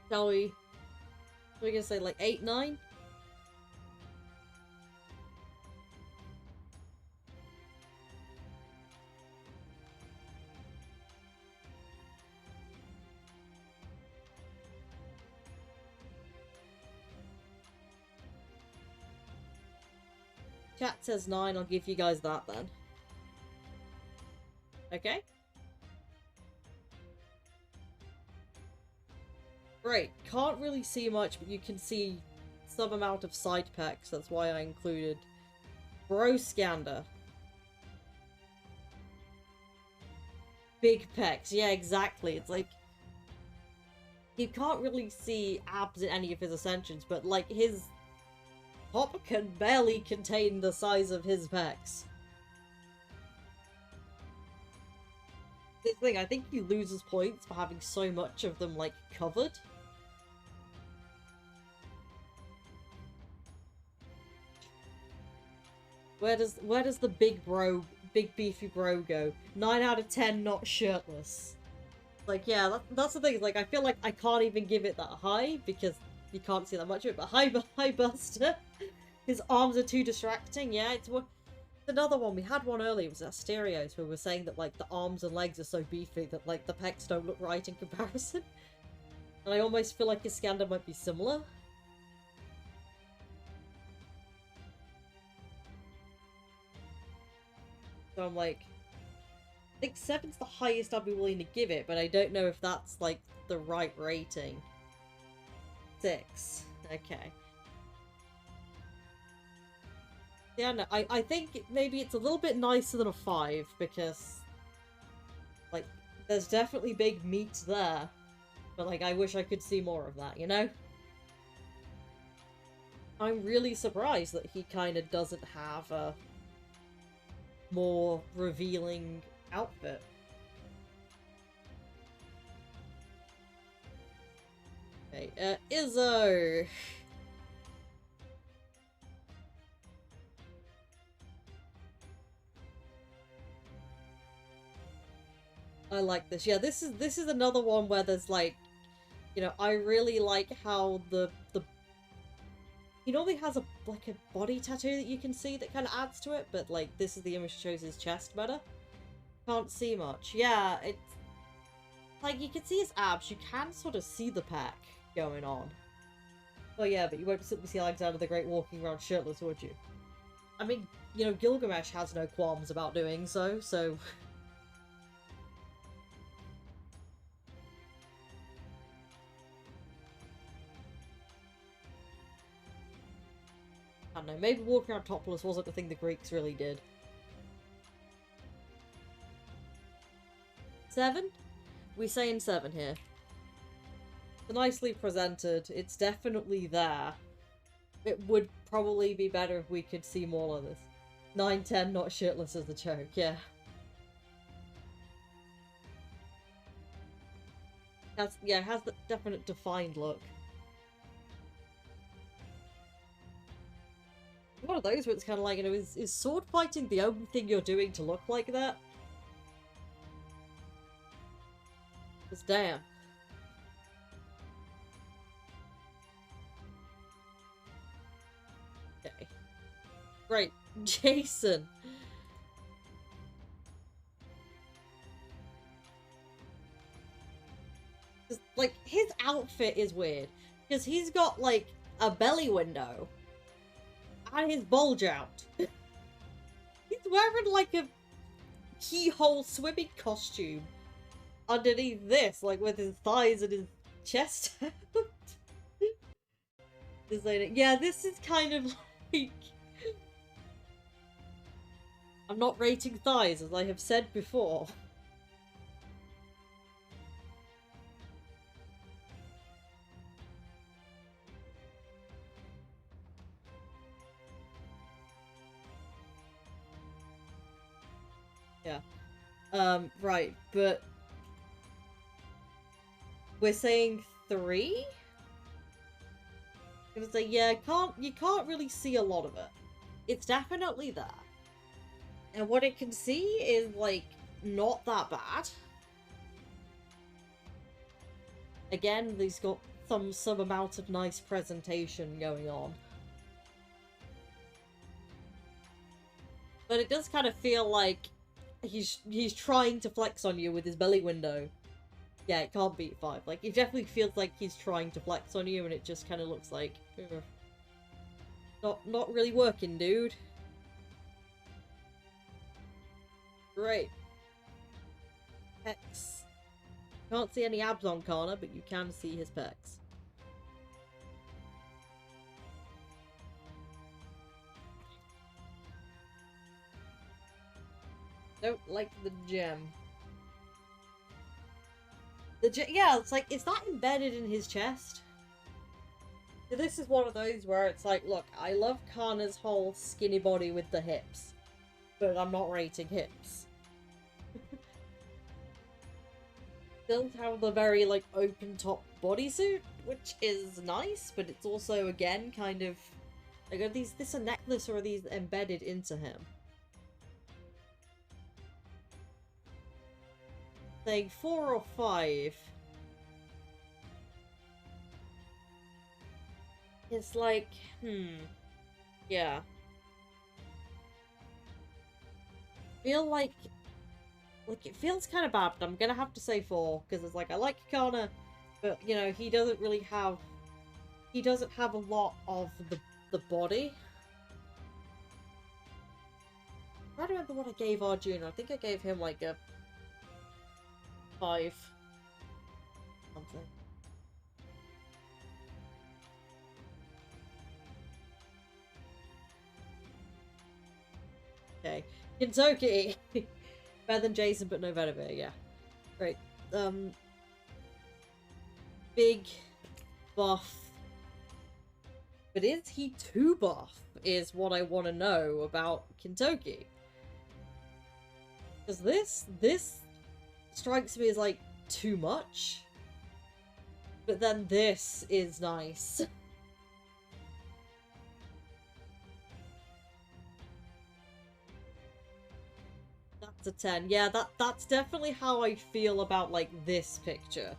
Shall we... We're gonna say, like, 8, 9? Chat says 9, I'll give you guys that then. Okay. Great. Can't really see much, but you can see some amount of side pecs. That's why I included Bro Scander. Big pecs. Yeah, exactly. It's like... You can't really see abs in any of his ascensions, but like his top can barely contain the size of his pecs. This thing, I think he loses points for having so much of them, like, covered. Where does the big beefy bro go? 9 out of 10 not shirtless. Like, yeah, that's the thing. Like, I feel like I can't even give it that high because you can't see that much of it. But High Buster, his arms are too distracting. Yeah, it's another one. We had one earlier. It was Asterios where we were saying that, like, the arms and legs are so beefy that, like, the pecs don't look right in comparison. And I almost feel like Iskander might be similar. So I'm like, I think 7's the highest I'd be willing to give it, but I don't know if that's, like, the right rating. 6. Okay. Yeah, no, I think maybe it's a little bit nicer than a 5, because, like, there's definitely big meat there. But, like, I wish I could see more of that, you know? I'm really surprised that he kind of doesn't have a more revealing outfit. Okay, Izzo! I like this. Yeah, this is another one where there's, like, you know, I really like how the he normally has a body tattoo that you can see that kind of adds to it, but, like, this is the image that shows his chest better. Can't see much. Yeah, it's like, you can see his abs, you can sort of see the pack going on. Oh yeah, but you won't simply see Alexander the Great walking around shirtless, would you? I mean, you know, Gilgamesh has no qualms about doing so, so... I don't know, maybe walking around topless wasn't the thing the Greeks really did. 7? We saying 7 here. It's nicely presented, it's definitely there. It would probably be better if we could see more of this. 9-10 not shirtless as a joke, yeah. Yeah, it has the definite defined look. One of those where it's kind of like, you know, is sword fighting the only thing you're doing to look like that? Because damn. Okay. Right, Jason. Like, his outfit is weird. Because he's got, like, a belly window. And his bulge out. He's wearing, like, a keyhole swimming costume. Underneath this, like, with his thighs and his chest out. Yeah, this is kind of like... I'm not rating thighs, as I have said before. Yeah. Right, but... We're saying 3? I'm gonna say, yeah, you can't really see a lot of it. It's definitely there. And what it can see is, like, not that bad. Again, he's got some amount of nice presentation going on. But it does kind of feel like he's trying to flex on you with his belly window. Yeah, it can't beat 5. Like, it definitely feels like he's trying to flex on you, and it just kind of looks like... Not really working, dude. Right. Pecs. Can't see any abs on Kana, but you can see his pecs. Don't like the gem. Yeah, it's like, is that embedded in his chest? So this is one of those where it's like, look, I love Kana's whole skinny body with the hips, but I'm not rating hips. Does have the very, like, open-top bodysuit, which is nice, but it's also, again, kind of... Like, are this a necklace, or are these embedded into him? Saying 4 or 5. It's like, yeah. Feel like it feels kind of bad, but I'm gonna have to say 4, because it's like, I like Kana, but, you know, he doesn't have a lot of the body. I don't remember what I gave Arjuna. I think I gave him, like, a 5 something. Okay. Kentucky! Better than Jason, but no Vetiver, yeah. Great. Big buff. But is he too buff? Is what I want to know about Kentucky. Because this strikes me as, like, too much. But then this is nice. That's a 10. Yeah, that's definitely how I feel about, like, this picture.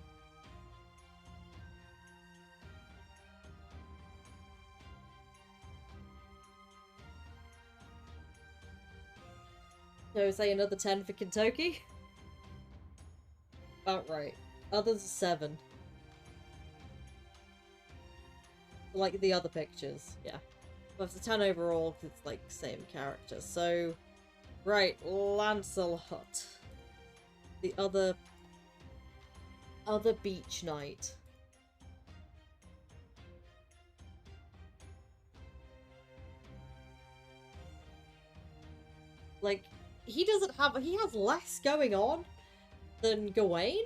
So say another 10 for Kentucky? About right. Others 7. Like the other pictures, yeah. Well, it's a 10 overall, because it's, like, same character. So, right, Lancelot. The other beach knight. Like, he has less going on than Gawain.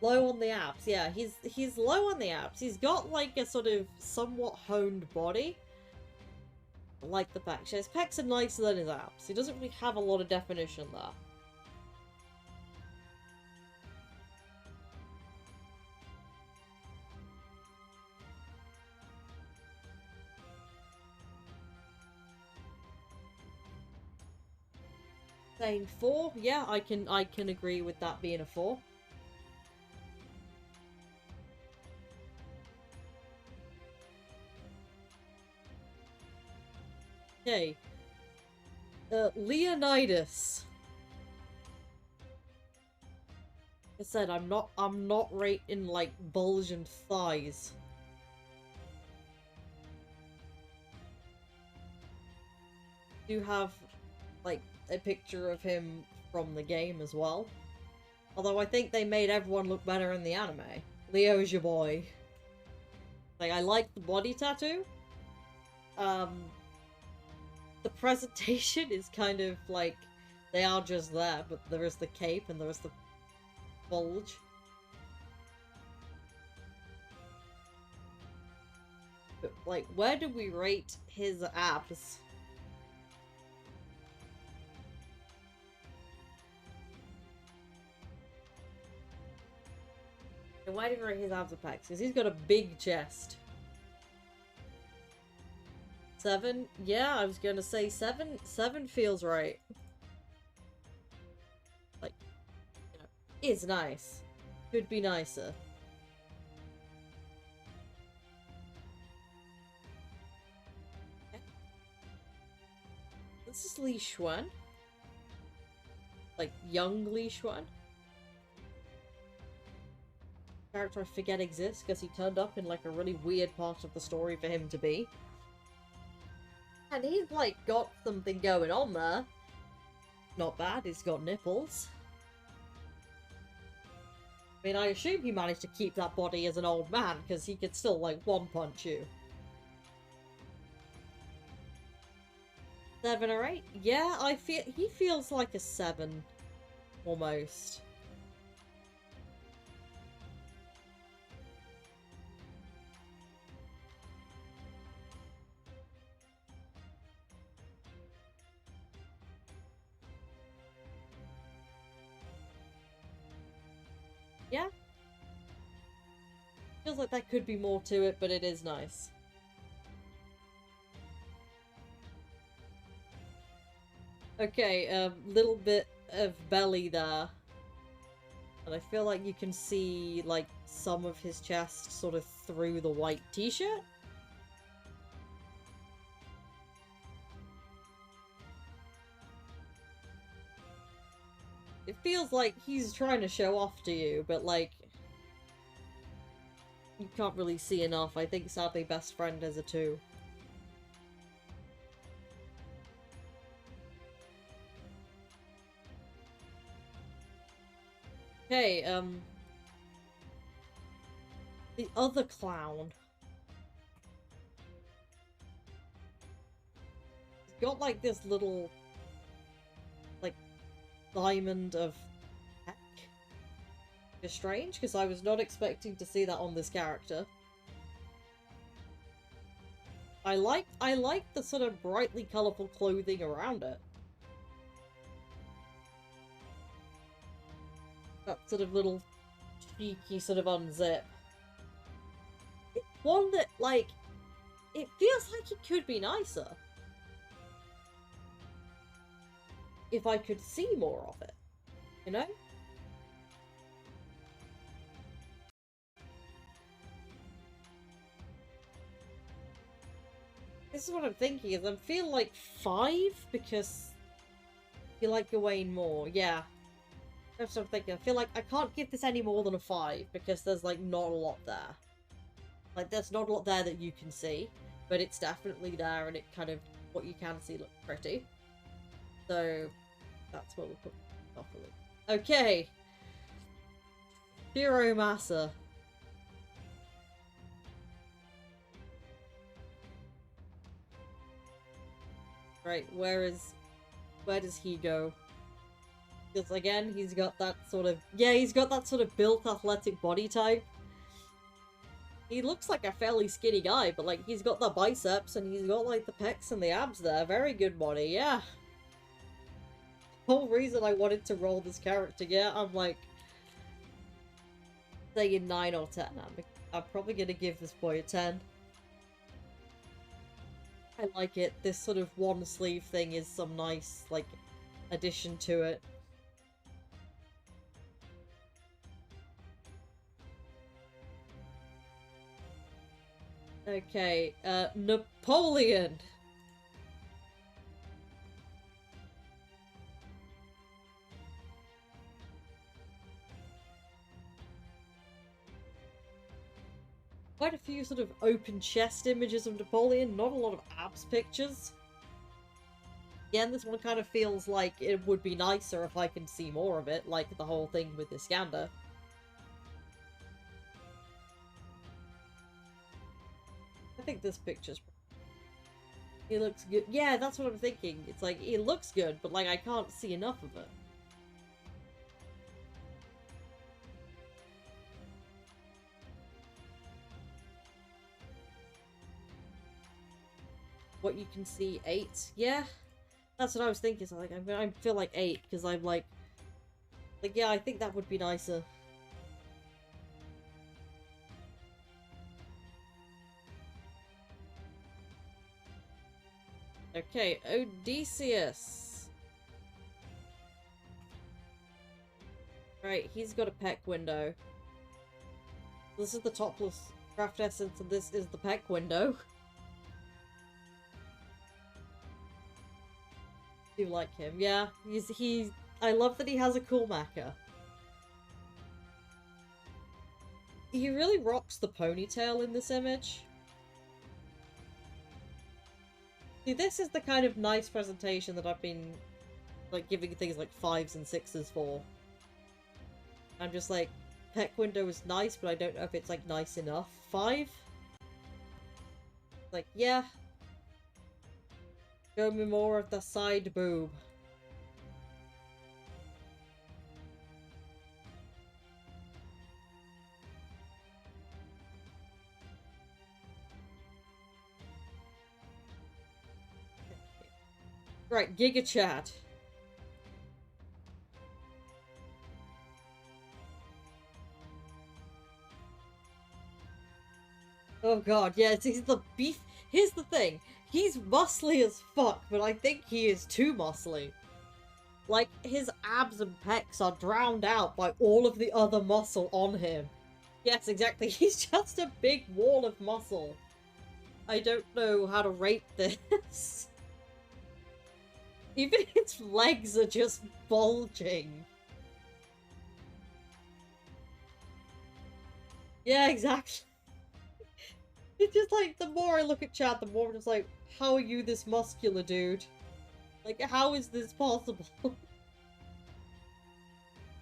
Low on the abs, yeah, he's low on the abs. He's got like a sort of somewhat honed body. I like the pecs. His pecs are nicer than his abs. He doesn't really have a lot of definition there. Saying 4, yeah, I can agree with that being a 4. Okay. Leonidas. Like I said, I'm not rating like bulge and thighs. Do have like a picture of him from the game as well. Although I think they made everyone look better in the anime. Leo's your boy. Like, I like the body tattoo. The presentation is kind of like, they are just there, but there is the cape and there is the bulge. But, like, where do we rate his abs? And why do we rate his abs and pecs? Because he's got a big chest. 7? Yeah, I was gonna say 7. 7 feels right. Like, you know, is nice. Could be nicer. Okay. This is Li Xuan. Like, young Li Xuan. Character I forget exists because he turned up in like a really weird part of the story for him to be. And he's like got something going on there. Not bad, he's got nipples. I mean, I assume he managed to keep that body as an old man because he could still like one punch you. 7 or 8? Yeah, I feel he feels like a 7 almost. Yeah. Feels like there could be more to it, but it is nice. Okay, little bit of belly there. And I feel like you can see, like, some of his chest sort of through the white t-shirt. It feels like he's trying to show off to you, but, like, you can't really see enough. I think, sadly, best friend is a 2. Okay, the other clown. He's got, like, this little, like, diamond of heck. It's strange, because I was not expecting to see that on this character. I like the sort of brightly colourful clothing around it. That sort of little cheeky sort of unzip. It's one that, like, it feels like it could be nicer. If I could see more of it, you know? This is what I'm thinking, is I feel like 5 because you like Gawain more. Yeah. That's what I'm thinking. I feel like I can't give this any more than a 5 because there's like not a lot there. Like there's not a lot there that you can see, but it's definitely there and it kind of, what you can see looks pretty. So that's what we'll put properly. Okay. Hiro Masa. Right, where does he go? Because again, he's got that sort of... Yeah, he's got that sort of built athletic body type. He looks like a fairly skinny guy, but like he's got the biceps and he's got like the pecs and the abs there. Very good body, yeah. Whole reason I wanted to roll this character, yeah, I'm like saying 9 or 10. I'm probably gonna give this boy a 10. I like it. This sort of one sleeve thing is some nice, like, addition to it. Okay, Napoleon! Quite a few sort of open chest images of Napoleon, not a lot of abs pictures. Again, this one kind of feels like it would be nicer if I can see more of it, like the whole thing with Iskander. I think this picture's... He looks good. Yeah, that's what I'm thinking. It's like, he looks good, but like I can't see enough of it. What you can see, 8. Yeah, that's what I was thinking. So like, I feel like 8 because I'm like, yeah, I think that would be nicer. Okay, Odysseus. Right, he's got a pec window. This is the topless craft essence, and this is the pec window. Do like him, yeah. He's I love that he has a cool maca. He really rocks the ponytail in this image. See, this is the kind of nice presentation that I've been like giving things like 5s and 6s for. I'm just like, pec window is nice, but I don't know if it's like nice enough. 5? Like, yeah. Show me more of the side boob. Right, Giga Chat. Oh god, yeah, he's the beef. Here's the thing. He's muscly as fuck, but I think he is too muscly. Like, his abs and pecs are drowned out by all of the other muscle on him. Yes, exactly. He's just a big wall of muscle. I don't know how to rate this. Even its legs are just bulging. Yeah, exactly. It's just like, the more I look at Chad, the more I'm just like, how are you this muscular, dude? Like, how is this possible?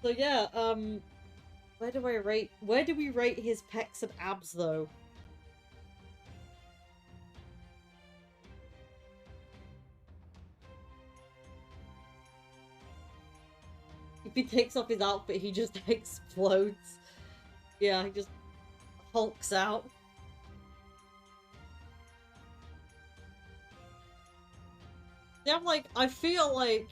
So yeah, where do we rate his pecs and abs, though? If he takes off his outfit, he just explodes. Yeah, he just hulks out. Yeah, I'm like, I feel like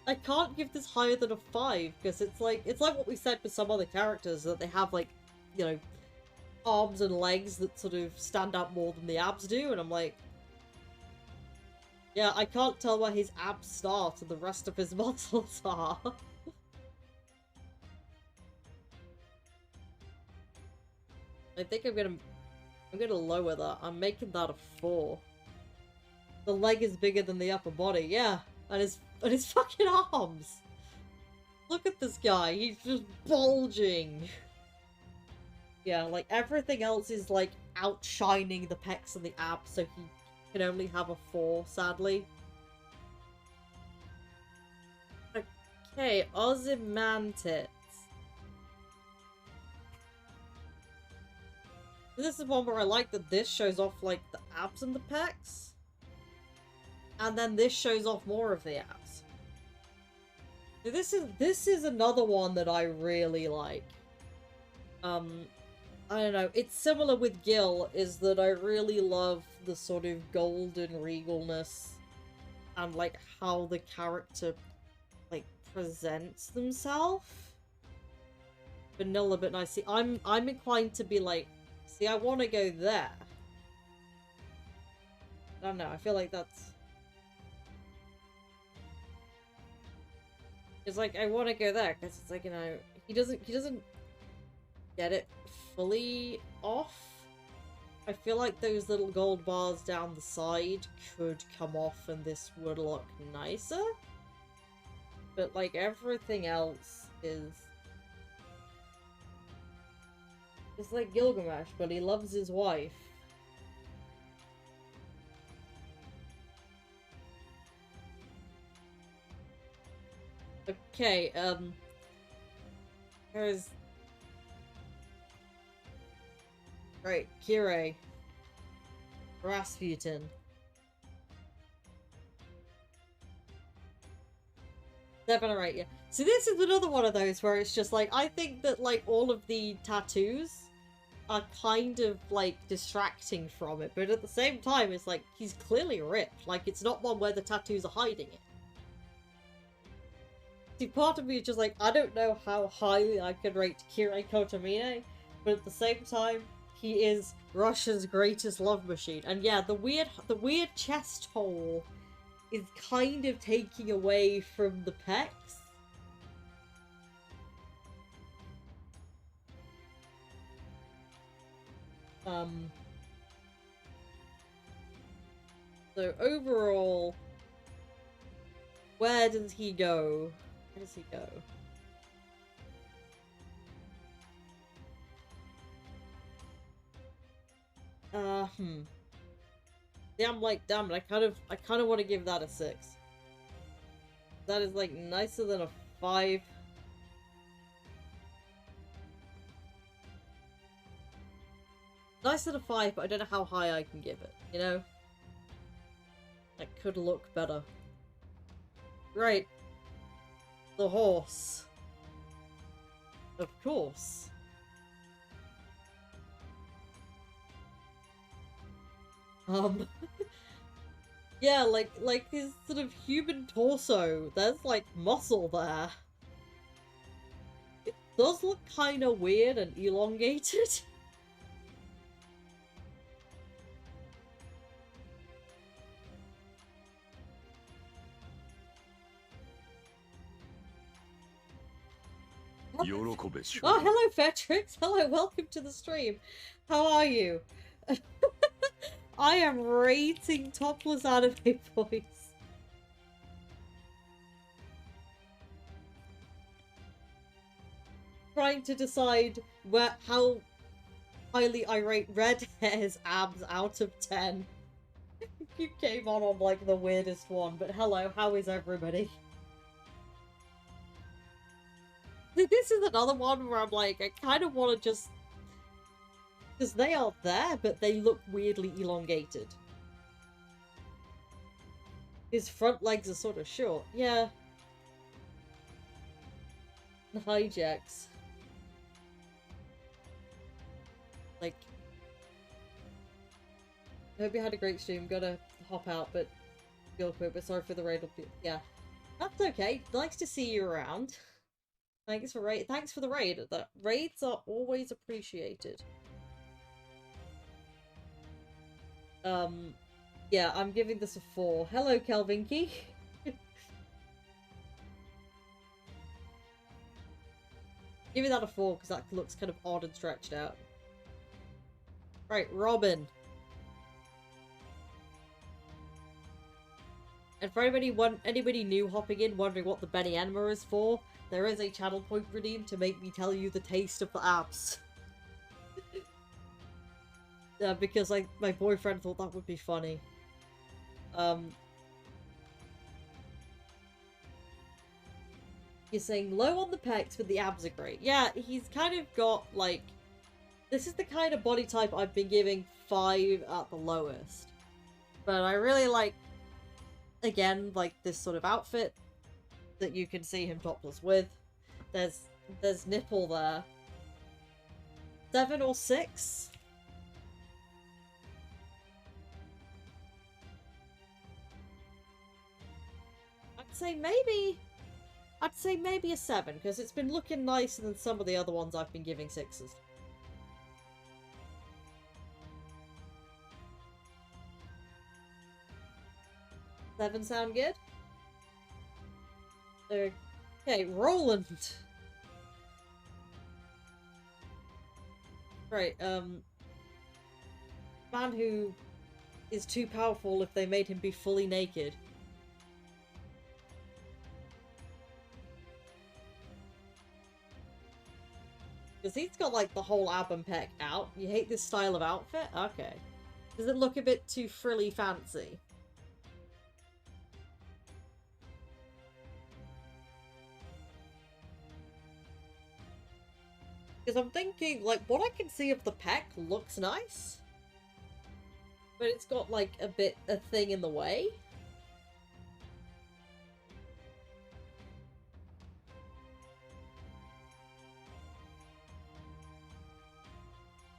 I can't give this higher than a 5 because it's like what we said with some other characters, that they have like, you know, arms and legs that sort of stand out more than the abs do, and I'm like, yeah, I can't tell where his abs start and the rest of his muscles are. I think I'm gonna lower that. I'm making that a 4. The leg is bigger than the upper body, yeah. And his fucking arms! Look at this guy, he's just bulging! Yeah, like, everything else is, like, outshining the pecs and the abs, so he can only have a 4, sadly. Okay, Ozymandias. This is one where I like that this shows off, like, the abs and the pecs. And then this shows off more of the abs. This is another one that I really like. I don't know, it's similar with Gil, is that I really love the sort of golden regalness and like how the character like presents themselves. Vanilla but nice. See, I'm inclined to be like, see, I want to go there. I don't know, I feel like that's... It's like, I want to go there, because it's like, you know, he doesn't get it fully off. I feel like those little gold bars down the side could come off and this would look nicer. But, like, everything else is... It's like Gilgamesh, but he loves his wife. Okay, there's... Right, Kirei. Rasputin. Seven or eight, yeah. So this is another one of those where it's just like, I think that like all of the tattoos are kind of like distracting from it, but at the same time it's like, he's clearly ripped. Like, it's not one where the tattoos are hiding it. See, part of me is just like, I don't know how highly I could rate Kirei Kotomine, but at the same time, he is Russia's greatest love machine. And yeah, the weird chest hole is kind of taking away from the pecs. So overall, where does he go? Where does he go? Yeah, I'm like, damn it, I kind of want to give that a 6. That is like nicer than a 5. Nicer than a 5, but I don't know how high I can give it, you know? That could look better. Right. The horse. Of course. Yeah, like his sort of human torso, there's like muscle there. It does look kind of weird and elongated. Oh, hello, Fetrix. Hello, welcome to the stream. How are you? I am rating topless anime boys. Trying to decide how highly I rate Red Hair's abs out of 10. You came on like the weirdest one, but hello, how is everybody? This is another one where I'm like, I kind of want to just... Because they are there, but they look weirdly elongated. His front legs are sort of short. Yeah. Hijacks. Like... I hope you had a great stream. Gotta hop out, but... Real quick, but sorry for the raid. Yeah. That's okay. Nice to see you around. Thanks for the raid. The raids are always appreciated. Yeah, I'm giving this a 4. Hello, Kelvinky. Give me that a 4 because that looks kind of odd and stretched out. Right, Robin. And for anybody new hopping in, wondering what the Benny Enma is for, there is a channel point redeem to make me tell you the taste of the abs. Because like my boyfriend thought that would be funny. You're saying low on the pecs, but the abs are great. Yeah, he's kind of got like... This is the kind of body type I've been giving 5 at the lowest. But I really like, again, like this sort of outfit. that you can see him topless with. There's nipple there. 7 or 6? I'd say maybe a 7, because it's been looking nicer than some of the other ones I've been giving 6s. Seven sound good? Okay, Roland. Right, man who is too powerful if they made him be fully naked. Because he's got, like, the whole ab and pec out. You hate this style of outfit? Okay. Does it look a bit too frilly fancy? Because I'm thinking, like, what I can see of the pec looks nice. But it's got, like, a thing in the way.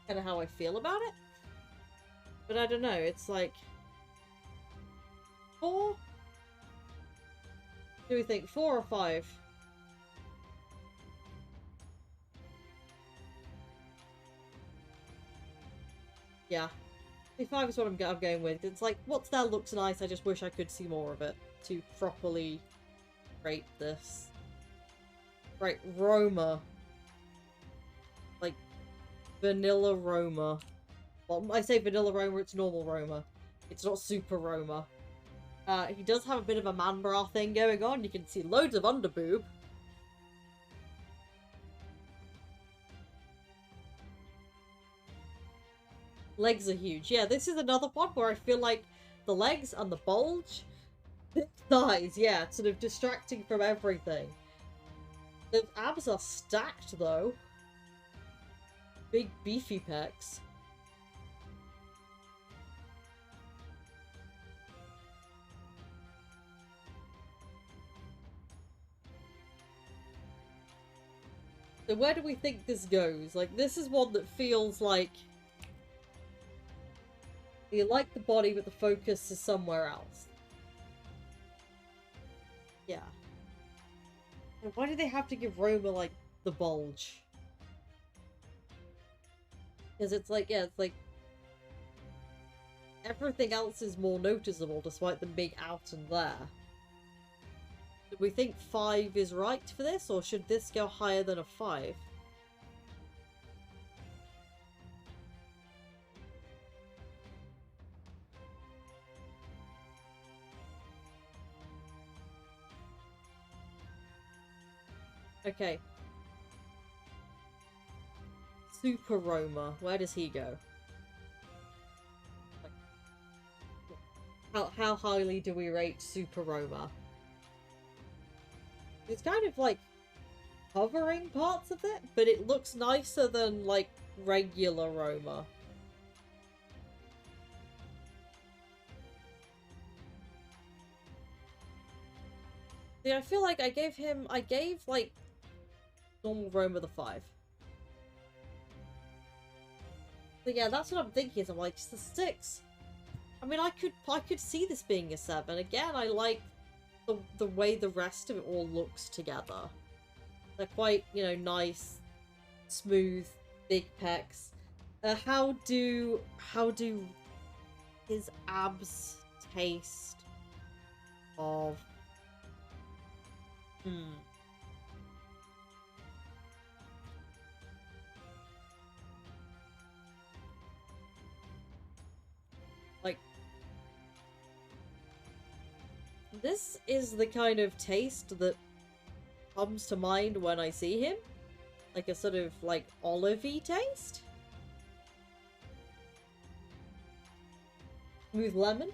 Kind of how I feel about it. But I don't know, it's like... 4? Do we think 4 or 5? Yeah. 5 is what I'm going with. It's like, what style looks nice, I just wish I could see more of it to properly rate this. Right, Roma. Like, vanilla Roma. Well, I say vanilla Roma, it's normal Roma. It's not super Roma. He does have a bit of a man bra thing going on. You can see loads of underboob. Legs are huge. Yeah, this is another one where I feel like the legs and the bulge, thick thighs, yeah, sort of distracting from everything. The abs are stacked, though. Big, beefy pecs. So where do we think this goes? Like, this is one that feels like... You like the body, but the focus is somewhere else. Yeah. And why do they have to give Roma, like, the bulge? Because it's like, yeah, it's like... Everything else is more noticeable, despite them being out and there. Do we think 5 is right for this, or should this go higher than a 5? Okay. Super Roma, where does he go? How highly do we rate Super Roma? It's kind of like covering parts of it, but it looks nicer than like regular Roma. See, I feel like I gave like normal Roma the 5. But yeah, that's what I'm thinking. Is I'm like, it's the 6. I mean, I could see this being a 7. Again, I like the way the rest of it all looks together. They're quite, you know, nice, smooth, big pecs. How do his abs taste of... Like, this is the kind of taste that comes to mind when I see him. Like a sort of, like, olivey taste. Smooth lemon.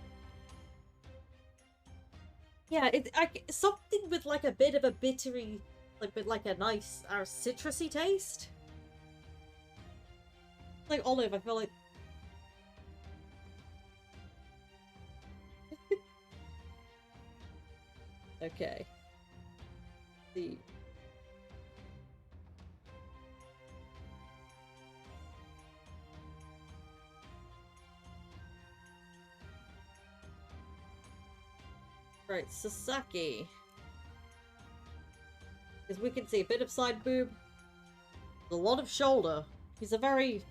Yeah, something with, like, a bit of a bittery, like a nice, citrusy taste. Like olive, I feel like... Okay. see. Right, Sasaki. Because we can see a bit of side boob, a lot of shoulder. He's a very,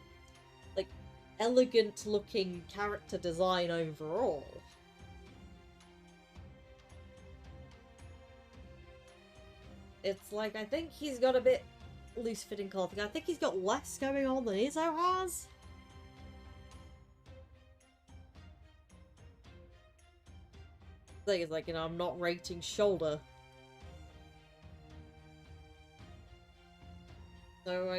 like, elegant looking character design overall. It's like, I think he's got a bit loose-fitting clothing. I think he's got less going on than Izzo has. The thing is, like, you know, I'm not rating shoulder. So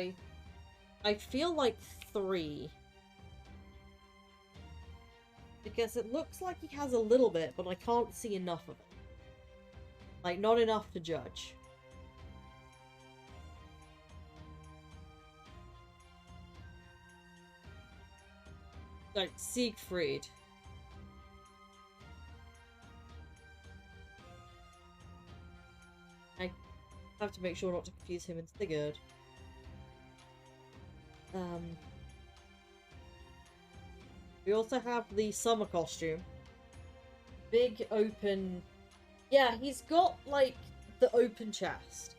I feel like 3. Because it looks like he has a little bit, but I can't see enough of it. Like, not enough to judge. Like, Siegfried. I have to make sure not to confuse him and Sigurd. We also have the summer costume. Big open... Yeah, he's got, like, the open chest.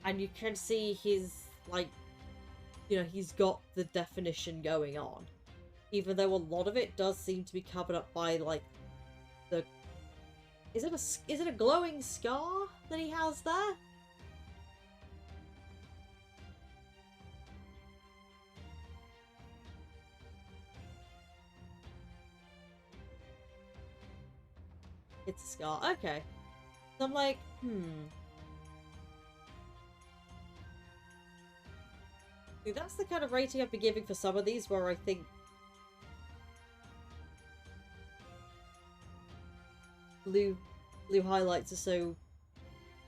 And you can see his, like... You know, he's got the definition going on. Even though a lot of it does seem to be covered up by, like, the... Is it a glowing scar that he has there? It's a scar. Okay. So I'm like, See, that's the kind of rating I'd be giving for some of these where I think blue highlights are so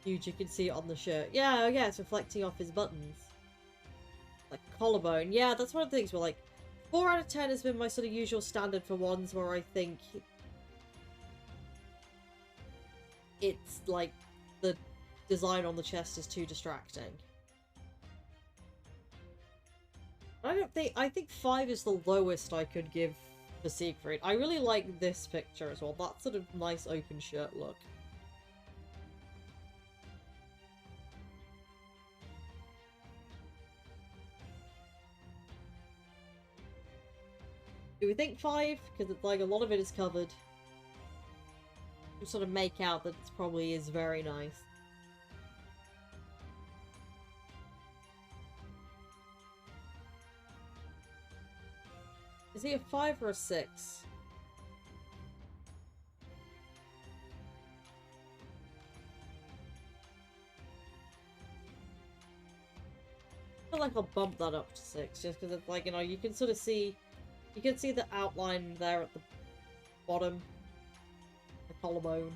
huge you can see it on the shirt. Yeah, it's reflecting off his buttons. Like collarbone. Yeah, that's one of the things where, like, 4 out of 10 has been my sort of usual standard for ones where I think it's like the design on the chest is too distracting. I think 5 is the lowest I could give for Siegfried. I really like this picture as well. That sort of nice open shirt look. Do we think 5? Because it's like a lot of it is covered. You sort of make out that it probably is very nice. Is he a 5 or a 6? I feel like I'll bump that up to 6, just because it's like, you know, you can sort of see... You can see the outline there at the bottom. The collarbone.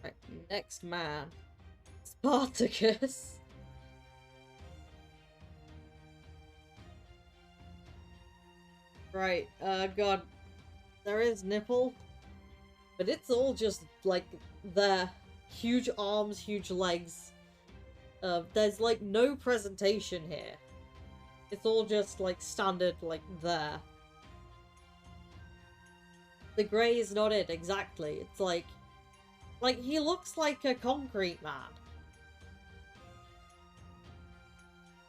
Right, next man. Spartacus. Right, god. There is nipple. But it's all just, like, there. Huge arms, huge legs. There's, like, no presentation here. It's all just, like, standard, like, there. The grey is not it, exactly. It's like... Like, he looks like a concrete man.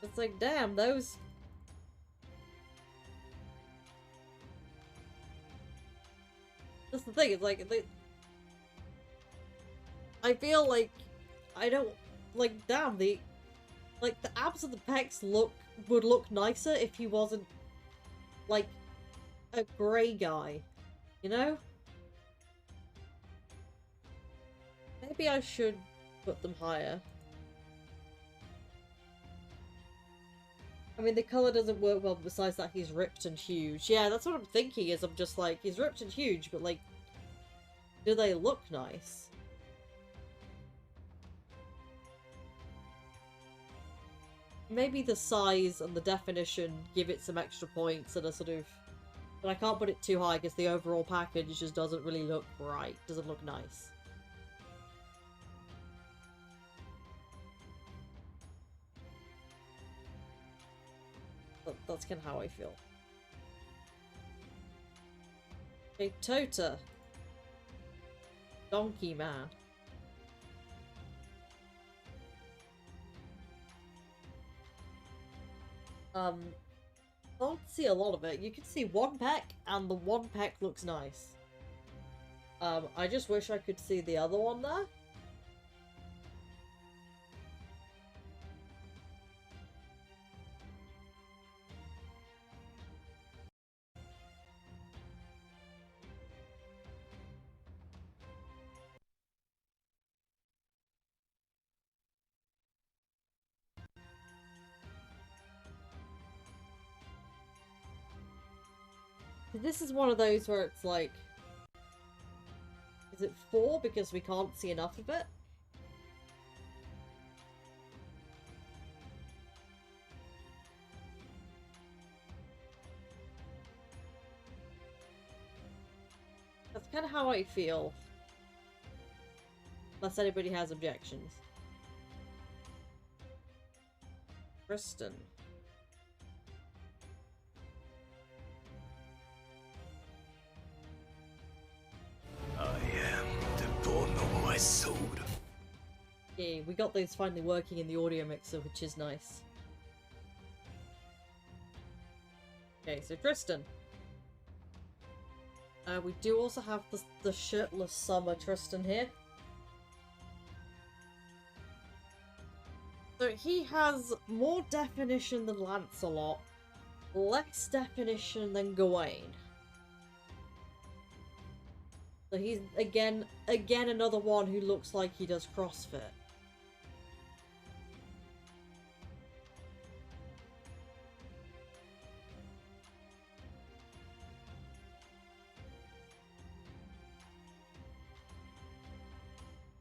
It's like, damn, those... That's the thing, it's like... I feel like... I don't... Like, damn, the... Like, the abs of the pecs would look nicer if he wasn't, like, a grey guy. You know? Maybe I should put them higher. I mean, the colour doesn't work well, but besides that, he's ripped and huge. Yeah, that's what I'm thinking, is I'm just like, he's ripped and huge, but, like, do they look nice? Maybe the size and the definition give it some extra points and a sort of... But I can't put it too high because the overall package just doesn't really look right. Doesn't look nice. That's kind of how I feel. Okay, Tota. Donkey Man. Don't see a lot of it. You can see one pec, and the one pec looks nice. I just wish I could see the other one there. This is one of those where it's like... Is it 4 because we can't see enough of it? That's kind of how I feel. Unless anybody has objections. Kristen. I am the bone of my soul. Yeah, we got those finally working in the audio mixer, which is nice. Okay, so Tristan. We do also have the shirtless summer Tristan here. So he has more definition than Lancelot, less definition than Gawain. So he's again another one who looks like he does CrossFit.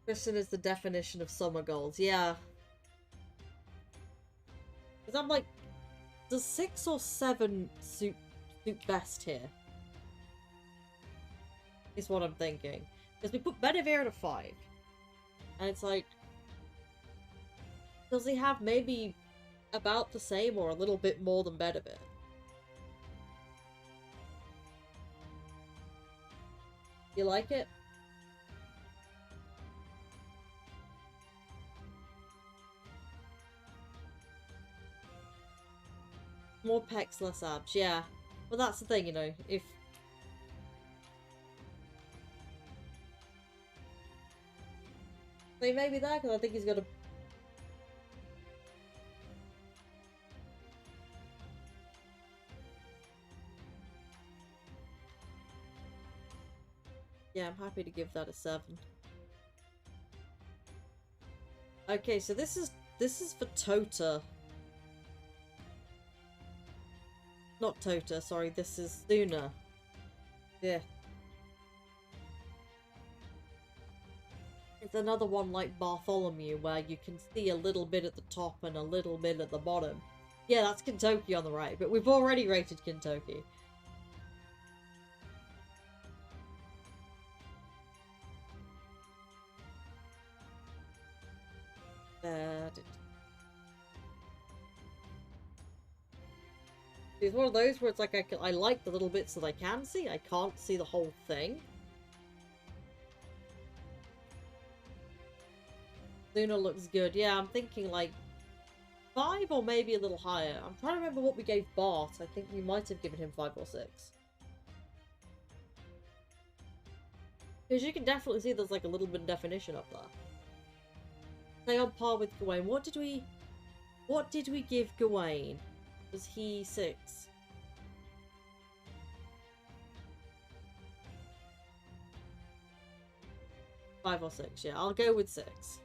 Kristen is the definition of summer goals, yeah. Because I'm like, does 6 or 7 suit best here? Is what I'm thinking. Because we put Bedivere at a 5. And it's like, does he have maybe about the same or a little bit more than Bedivere? You like it? More pecs, less abs, yeah. Well, that's the thing, you know, if... They may be there, because I think he's got a... Yeah, I'm happy to give that a 7. Okay, so this is for Tota. Not Tota, sorry, this is Thuna. Yeah. It's another one like Bartholomew, where you can see a little bit at the top and a little bit at the bottom. Yeah, that's Kentucky on the right, but we've already rated Kentucky. It's one of those where it's like I like the little bits that I can see. I can't see the whole thing. Luna looks good. Yeah, I'm thinking like 5 or maybe a little higher. I'm trying to remember what we gave Bart. I think we might have given him 5 or 6. Because you can definitely see there's like a little bit of definition up there. Stay on par with Gawain. What did we give Gawain? Was he 6? Five or 6, yeah. I'll go with 6.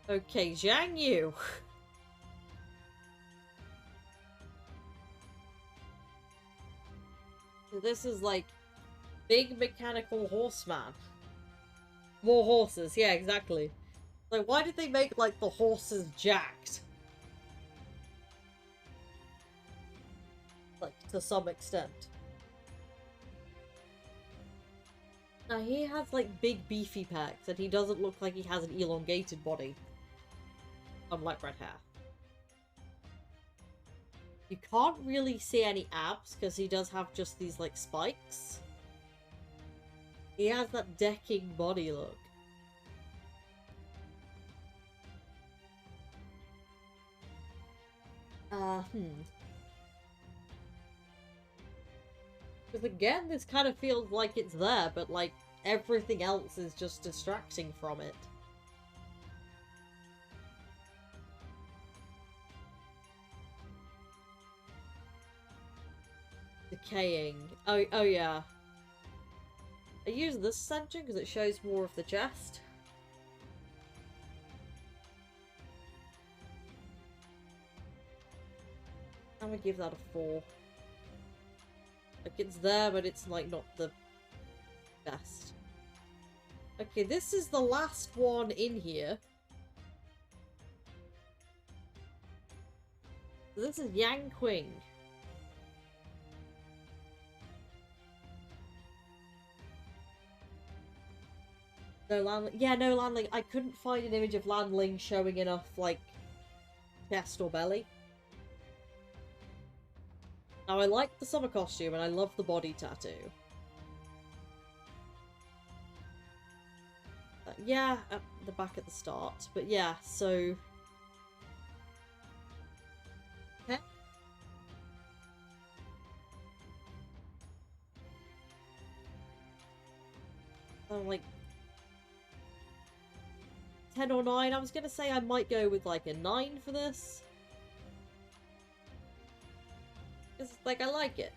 Okay, Zhang Yu. So this is like big mechanical horseman. More horses, yeah, exactly. Like, why did they make like the horses jacked? Like, to some extent. Now, he has, like, big beefy pecs, and he doesn't look like he has an elongated body. Unlike red hair. You can't really see any abs because he does have just these like spikes. He has that decking body look. Because again, this kind of feels like it's there, but like everything else is just distracting from it. Decaying. Oh yeah. I use this engine because it shows more of the chest. I'm gonna give that a 4. Like, it's there, but it's, like, not the best. Okay, this is the last one in here. This is Yang Qing. No Lanling. Yeah, no Lanling. I couldn't find an image of Lanling showing enough, like, chest or belly. Now, I like the summer costume, and I love the body tattoo. Yeah, at the back at the start. But yeah, so... Okay. I'm like... 10 or 9. I was gonna say I might go with, like, a 9 for this. It's like, I like it.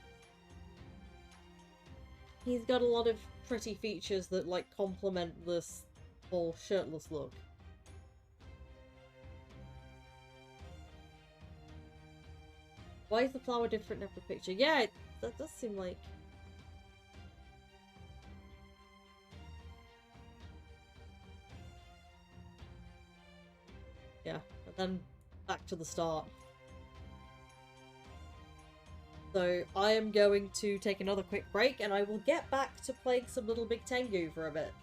He's got a lot of pretty features that, like, complement this whole shirtless look. Why is the flower different in every picture? Yeah, that does seem like... Yeah, and then back to the start. So I am going to take another quick break, and I will get back to playing some Little Big Tengu for a bit.